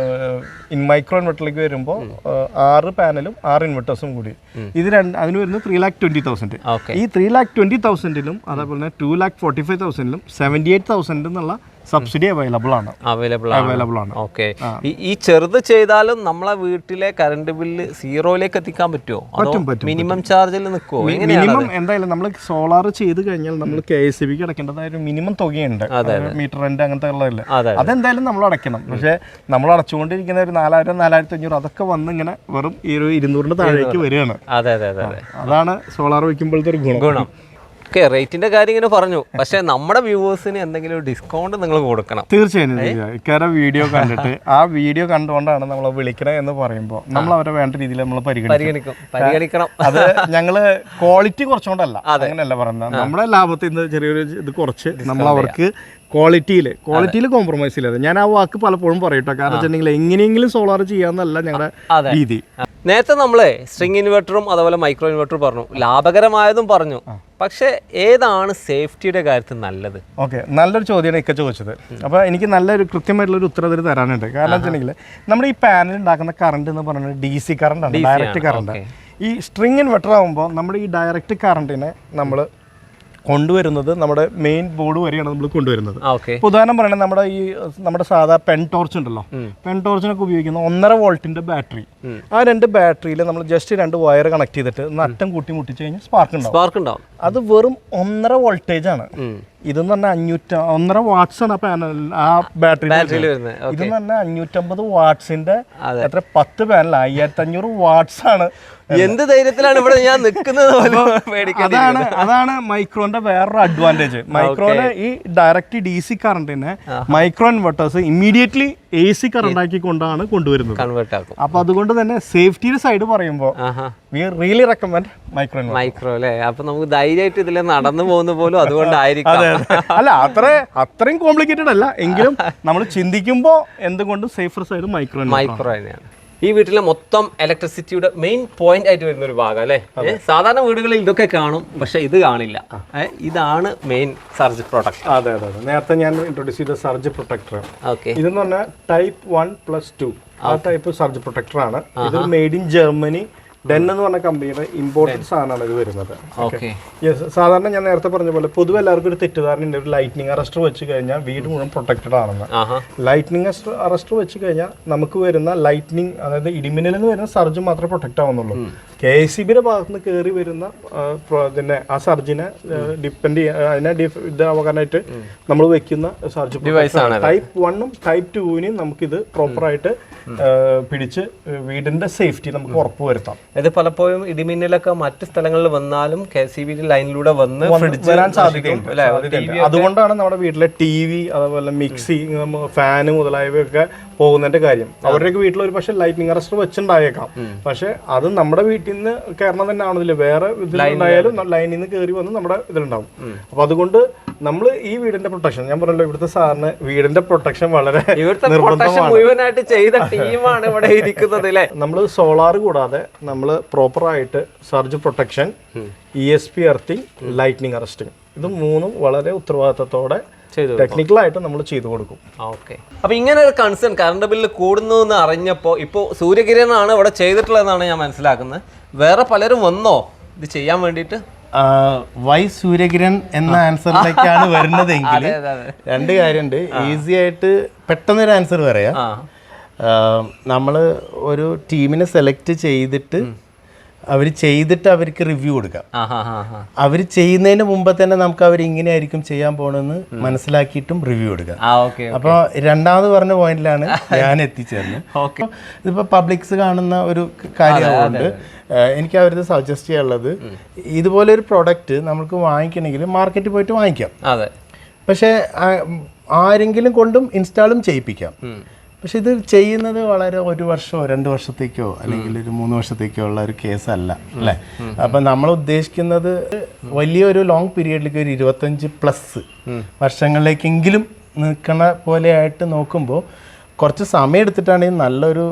മൈക്രോ ഇൻവെർട്ടറിലേക്ക് വരുമ്പോൾ 6 പാനലും 6 ഇൻവെർട്ടേഴ്സും കൂടി ഇത് അതിന് വരുന്നത് 3,20,000. ഈ 3,20,000 അതേപോലെ തന്നെ 2,45,000 78,000 എന്നുള്ള സബ്സിഡി അവൈലബിൾ ആണ്. ഓക്കെ, ഈ ചെറുത് ചെയ്താലും നമ്മളെ വീട്ടിലെ കറണ്ട് ബില്ല് സീറോയിലേക്ക് എത്തിക്കാൻ പറ്റുമോ? പറ്റും. മിനിമം ചാർജിൽ നിൽക്കുമോ? മിനിമം എന്തായാലും നമ്മൾ സോളാർ ചെയ്ത് കഴിഞ്ഞാൽ നമ്മൾ KSEBിക്ക് അടക്കേണ്ടതായ ഒരു മിനിമം തുകയുണ്ട്. മീറ്റർ റെന്റ് അങ്ങനത്തെ ഉള്ളതല്ലേ, അതെന്തായാലും നമ്മൾ അടയ്ക്കണം. പക്ഷെ നമ്മൾ അടച്ചുകൊണ്ടിരിക്കുന്ന ഒരു 4,000 4,500 അതൊക്കെ വന്ന് ഇങ്ങനെ വെറും ഈ ഒരു 200 താഴേക്ക് വരികയാണ്. അതാണ് സോളാർ വയ്ക്കുമ്പോഴത്തെ ഒരു ഗുണം. ഓക്കെ, റേറ്റിന്റെ കാര്യം ഇങ്ങനെ പറഞ്ഞു. പക്ഷെ നമ്മുടെ വ്യൂവേഴ്സിന് എന്തെങ്കിലും ഡിസ്കൗണ്ട് നിങ്ങൾ കൊടുക്കണം. തീർച്ചയായും. ഇക്കാരെ വീഡിയോ കണ്ടിട്ട് ആ വീഡിയോ കണ്ടുകൊണ്ടാണ് നമ്മളെ വിളിക്കണേ എന്ന് പറയുമ്പോൾ നമ്മൾ അവരെ വേണ്ട രീതിയിൽ നമ്മൾ പരിഗണിക്കണം. അത് ഞങ്ങള് ക്വാളിറ്റി കുറച്ചുകൊണ്ടല്ല, അങ്ങനെയല്ല പറയുന്നത്. നമ്മുടെ ലാഭത്തിൽ നിന്ന് ചെറിയൊരു ഇത് കുറച്ച് നമ്മൾ അവർക്ക് ക്വാളിറ്റിയിൽ കോംപ്രമൈസ് ഇല്ലാതെ. ഞാൻ ആ വാക്ക് പലപ്പോഴും പറയട്ടോ, കാരണം വെച്ചിട്ടുണ്ടെങ്കിൽ എങ്ങനെയെങ്കിലും സോളാർ ചെയ്യാന്നല്ല ഞങ്ങളുടെ രീതി. നേരത്തെ നമ്മളെ സ്ട്രിംഗ് ഇൻവെർട്ടറും അതുപോലെ മൈക്രോ ഇൻവെർട്ടറും പറഞ്ഞു, ലാഭകരമായതും പറഞ്ഞു. പക്ഷെ ഏതാണ് സേഫ്റ്റിയുടെ കാര്യത്തിൽ നല്ലത്? ഓക്കെ, നല്ലൊരു ചോദ്യമാണ് ഇക്ക ചോദിച്ചത്. അപ്പോൾ എനിക്ക് നല്ലൊരു കൃത്യമായിട്ടുള്ളൊരു ഉത്തരം അതിൽ തരാനുണ്ട്. കാരണം വെച്ചിട്ടുണ്ടെങ്കിൽ നമ്മുടെ ഈ പാനൽ ഉണ്ടാക്കുന്ന കറണ്ട് എന്ന് പറയുന്നത് DC കറണ്ടാണ്, ഡയറക്റ്റ് കറണ്ട്. ഈ സ്ട്രിംഗ് ഇൻവെർട്ടർ ആകുമ്പോൾ നമ്മുടെ ഈ ഡയറക്റ്റ് കറണ്ടിനെ നമ്മൾ കൊണ്ടുവരുന്നത് നമ്മുടെ മെയിൻ ബോർഡ് വരെയാണ് നമ്മൾ കൊണ്ടുവരുന്നത്. ഉദാഹരണം പറയുന്നത് നമ്മുടെ സാധാ പെൻ ടോർച്ച് ഉണ്ടല്ലോ, പെൻ ടോർച്ചിനൊക്കെ ഉപയോഗിക്കുന്ന 1.5 വോൾട്ടിന്റെ ബാറ്ററി. ആ 2 ബാറ്ററിയിൽ നമ്മൾ ജസ്റ്റ് 2 വയർ കണക്ട് ചെയ്തിട്ട് നട്ടം കൂട്ടി മുട്ടിച്ച് കഴിഞ്ഞാൽ സ്പാർക്ക് ഉണ്ടാവും. അത് വെറും 1.5 വോൾട്ടേജ് ആണ്. ഇതെന്ന് പറഞ്ഞാൽ 1.5 വാട്ട്സ് ആണ് ആ ബാറ്ററി. ഇതെന്ന് പറഞ്ഞാൽ 550 വാട്ട്സിന്റെ എത്ര 10 പാനൽ 5,500 വാട്ട്സ് ആണ്. എന്ത് ധൈര്യത്തിലാണ് ഇവിടെ ഞാൻ നിൽക്കുന്നത്? അതാണ് മൈക്രോന്റെ വേറൊരു അഡ്വാൻറ്റേജ്. മൈക്രോന് ഈ ഡയറക്റ്റ് DC കറണ്ടിനെ micro inverters immediately AC current ആക്കിക്കൊണ്ടാണ് കൊണ്ടുവരുന്നത്. അപ്പൊ അതുകൊണ്ട് തന്നെ സേഫ്റ്റിയുടെ സൈഡ് പറയുമ്പോൾ വി റിയലി റെക്കമെൻഡ് മൈക്രോ അല്ലേ? അപ്പൊ നമുക്ക് ധൈര്യമായിട്ട് ഇതിൽ നടന്നു പോകുന്ന പോലും അതുകൊണ്ടായിരിക്കും. അല്ല, അത്രയും കോംപ്ലിക്കേറ്റഡ് അല്ല, എങ്കിലും നമ്മൾ ചിന്തിക്കുമ്പോൾ എന്തുകൊണ്ടും സേഫർ സൈഡ് മൈക്രോ തന്നെയാണ്. ഈ വീട്ടിലെ മൊത്തം ഇലക്ട്രിസിറ്റിയുടെ മെയിൻ പോയിന്റ് ആയിട്ട് വരുന്ന ഒരു ഭാഗം അല്ലേ? സാധാരണ വീടുകളിൽ ഇതൊക്കെ കാണും, പക്ഷെ ഇത് കാണില്ല. ഇതാണ് മെയിൻ സർജ് പ്രൊട്ടക്ടർ. അതെ. നേരത്തെ ഞാൻ ഇൻട്രൊഡ്യൂസ് ചെയ്ത സർജ് പ്രൊട്ടക്ടർ. ഇതെന്ന് പറഞ്ഞാൽ Type 1+2 ആ ടൈപ്പ് സർജ് പ്രൊട്ടക്ടർ ആണ്. ഇത് മെയ്ഡ് ഇൻ ജർമ്മനി ഡെൻ എന്ന് പറഞ്ഞ കമ്പനിയുടെ ഇമ്പോർട്ടഡ് സാധനമാണ് ഇത് വരുന്നത്. ഓക്കെ. സാധാരണ ഞാൻ നേരത്തെ പറഞ്ഞ പോലെ പൊതുവെ എല്ലാവർക്കും ഒരു തെറ്റിദ്ധാരണ ഉണ്ട്, ഒരു ലൈറ്റ്നിങ് അറസ്റ്റർ വെച്ച് കഴിഞ്ഞാൽ വീട് മുഴുവൻ പ്രൊട്ടക്റ്റഡ് ആണെന്ന്. ലൈറ്റ്നിങ് അറസ്റ്റർ വെച്ച് കഴിഞ്ഞാൽ നമുക്ക് വരുന്ന ലൈറ്റ്നിങ്, അതായത് ഇടിമിന്നലിൽ നിന്ന് വരുന്ന സർജ് മാത്രമേ പ്രൊട്ടക്റ്റ് ആവുന്നുള്ളൂ. KSEBിയുടെ ഭാഗത്ത് നിന്ന് കയറി വരുന്ന പിന്നെ ആ സർജിനെ ഡിപ്പെൻഡ് അതിനെ ഇതാവാനായിട്ട് നമ്മൾ വെക്കുന്ന സർജ് ടൈപ്പ് 1ഉം ടൈപ്പ് 2വിനെയും നമുക്കിത് പ്രോപ്പറായിട്ട് പിടിച്ച് വീടിന്റെ സേഫ്റ്റി നമുക്ക് ഉറപ്പുവരുത്താം. ഇത് പലപ്പോഴും ഇടിമിന്നലൊക്കെ മറ്റ് സ്ഥലങ്ങളിൽ വന്നാലും KSEB ലൈനിലൂടെ വരാൻ സാധ്യതയുണ്ട്. അതുകൊണ്ടാണ് നമ്മുടെ വീട്ടിലെ TV, അതുപോലെ മിക്സി, ഫാന് മുതലായവയൊക്കെ പോകുന്നതിന്റെ കാര്യം. അവരുടെയൊക്കെ വീട്ടിൽ ഒരു പക്ഷേ ലൈറ്റ്നിങ് അറസ്റ്റർ വെച്ചുണ്ടായേക്കാം, പക്ഷെ അത് നമ്മുടെ വീട്ടിൽ നിന്ന് കയറണം തന്നെ ആണെന്നില്ല, വേറെ ഇതിലുണ്ടായാലും ലൈനിൽ നിന്ന് കയറി വന്ന് നമ്മുടെ ഇതിലുണ്ടാവും. അപ്പൊ അതുകൊണ്ട് നമ്മൾ ഈ വീടിന്റെ പ്രൊട്ടക്ഷൻ, ഞാൻ പറഞ്ഞല്ലോ ഇവിടുത്തെ സാറിന് വീടിന്റെ പ്രൊട്ടക്ഷൻ വളരെ മുഴുവനായിട്ട് ചെയ്ത ടീമാണ് ഇവിടെ ഇരിക്കുന്നത് അല്ലേ. നമ്മൾ സോളാർ കൂടാതെ നമ്മൾ പ്രോപ്പറായിട്ട് surge protection, ESP earthing, lightning arresting, ഇത് മൂന്നും വളരെ ഉത്തരവാദിത്തത്തോടെ ടെക്നിക്കലായിട്ട് നമ്മൾ ചെയ്തു കൊടുക്കും. ഓക്കെ. അപ്പൊ ഇങ്ങനെ ഒരു കൺസേൺ കറണ്ട് ബില്ല് കൂടുന്നു എന്ന് അറിഞ്ഞപ്പോൾ ഇപ്പോൾ സൂര്യകിരണാണ് ഇവിടെ ചെയ്തിട്ടുള്ളതെന്നാണ് ഞാൻ മനസ്സിലാക്കുന്നത്. വേറെ പലരും വന്നോ ഇത് ചെയ്യാൻ വേണ്ടിയിട്ട്? വൈ സൂര്യകിരൺ എന്ന ആൻസറിലേക്കാണ് വരുന്നതെങ്കിൽ രണ്ട് കാര്യമുണ്ട്. ഈസി ആയിട്ട് പെട്ടെന്നൊരു ആൻസർ പറയാം. നമ്മൾ ഒരു ടീമിനെ സെലക്ട് ചെയ്തിട്ട് അവർക്ക് റിവ്യൂ കൊടുക്കാം. അവർ ചെയ്യുന്നതിന് മുമ്പ് തന്നെ നമുക്ക് അവർ ഇങ്ങനെ ആയിരിക്കും ചെയ്യാൻ പോണെന്ന് മനസ്സിലാക്കിയിട്ടും റിവ്യൂ കൊടുക്കാം. അപ്പോൾ രണ്ടാമത് പറഞ്ഞ പോയിന്റിലാണ് ഞാൻ എത്തിച്ചേർന്നത്. ഇതിപ്പോ പബ്ലിക്സ് കാണുന്ന ഒരു കാര്യമായതുകൊണ്ട് എനിക്ക് അവരത് സജസ്റ്റ് ചെയ്യാനുള്ളത്, ഇതുപോലെ ഒരു പ്രൊഡക്റ്റ് നമുക്ക് വാങ്ങിക്കണമെങ്കിൽ മാർക്കറ്റിൽ പോയിട്ട് വാങ്ങിക്കാം. പക്ഷേ ആരെങ്കിലും കൊണ്ടും ഇൻസ്റ്റാളും ചെയ്യിപ്പിക്കാം. പക്ഷെ ഇത് ചെയ്യുന്നത് വളരെ 1 വർഷമോ 2 വർഷത്തേക്കോ അല്ലെങ്കിൽ ഒരു 3 വർഷത്തേക്കോ ഉള്ള ഒരു കേസല്ല അല്ലേ. അപ്പം നമ്മൾ ഉദ്ദേശിക്കുന്നത് വലിയൊരു ലോങ് പീരീഡിലേക്ക് ഒരു 25+ വർഷങ്ങളിലേക്കെങ്കിലും നിൽക്കണ പോലെ ആയിട്ട് നോക്കുമ്പോൾ കുറച്ച് സമയം എടുത്തിട്ടാണെങ്കിൽ നല്ലൊരു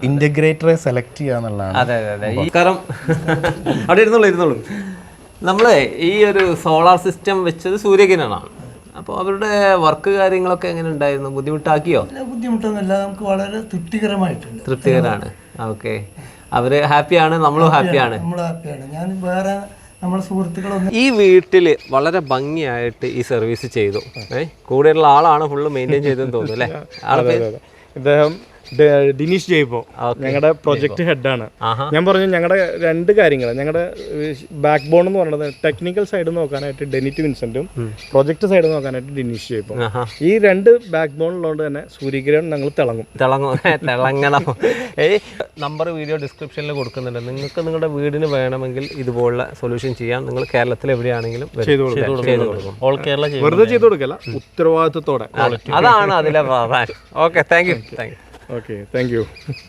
ഇൻ്റഗ്രേറ്ററെ സെലക്ട് ചെയ്യുക എന്നുള്ളതാണ്. അവിടെ ഇരുന്നോളൂ. നമ്മൾ ഈ ഒരു സോളാർ സിസ്റ്റം വെച്ചത് സൂര്യകിരണാണ്. അപ്പോൾ അവരുടെ വർക്ക് കാര്യങ്ങളൊക്കെ എങ്ങനെ ഉണ്ടായിരുന്നു? ബുദ്ധിമുട്ടാക്കിയോ? ബുദ്ധിമുട്ടൊന്നുമില്ല, നമുക്ക് വളരെ തൃപ്തികരമായിട്ടുണ്ട്. തൃപ്തികരമാണ്. ഓക്കെ. അവർ ഹാപ്പിയാണ്, നമ്മളും ഹാപ്പിയാണ്. ഞാൻ വേറെ നമ്മുടെ സുഹൃത്തുക്കളൊന്നും ഈ വീട്ടിൽ വളരെ ഭംഗിയായിട്ട് ഈ സർവീസ് ചെയ്തു. കൂടെയുള്ള ആളാണ് ഫുള്ള് മെയിൻറ്റെയിൻ ചെയ്തെന്ന് തോന്നുന്നു അല്ലേ? ഇദ്ദേഹം ഡിനീഷ് ജയ്പോ ഞങ്ങളുടെ പ്രൊജക്ട് ഹെഡാണ്. ഞാൻ പറഞ്ഞു ഞങ്ങളുടെ 2 കാര്യങ്ങൾ, ഞങ്ങളുടെ ബാക്ക് ബോൺ എന്ന് പറയുന്നത് ടെക്നിക്കൽ സൈഡ് നോക്കാനായിട്ട് ഡെനിറ്റ് വിൻസെന്റും പ്രൊജക്ട് സൈഡ് നോക്കാനായിട്ട് ഡിനീഷ് ജയ്പോ. ഈ 2 ബാക്ക് ബോൺ ഉള്ളതുകൊണ്ട് തന്നെ സൂര്യകിരൺ ഞങ്ങൾ തിളങ്ങണം. നമ്പർ വീഡിയോ ഡിസ്ക്രിപ്ഷനിൽ കൊടുക്കുന്നുണ്ട്. നിങ്ങൾക്ക് നിങ്ങളുടെ വീടിന് വേണമെങ്കിൽ ഇതുപോലുള്ള സൊല്യൂഷൻ ചെയ്യാം. നിങ്ങൾ കേരളത്തിൽ എവിടെയാണെങ്കിലും ചെയ്തു കൊടുക്കും. ഓൾ കേരള വെറുതെ ചെയ്തു കൊടുക്കല്ല, ഉത്തരവാദിത്തത്തോടെ. അതാണ് അതിലെ പ്രാധാന്യം. Okay, thank you. Okay, thank you.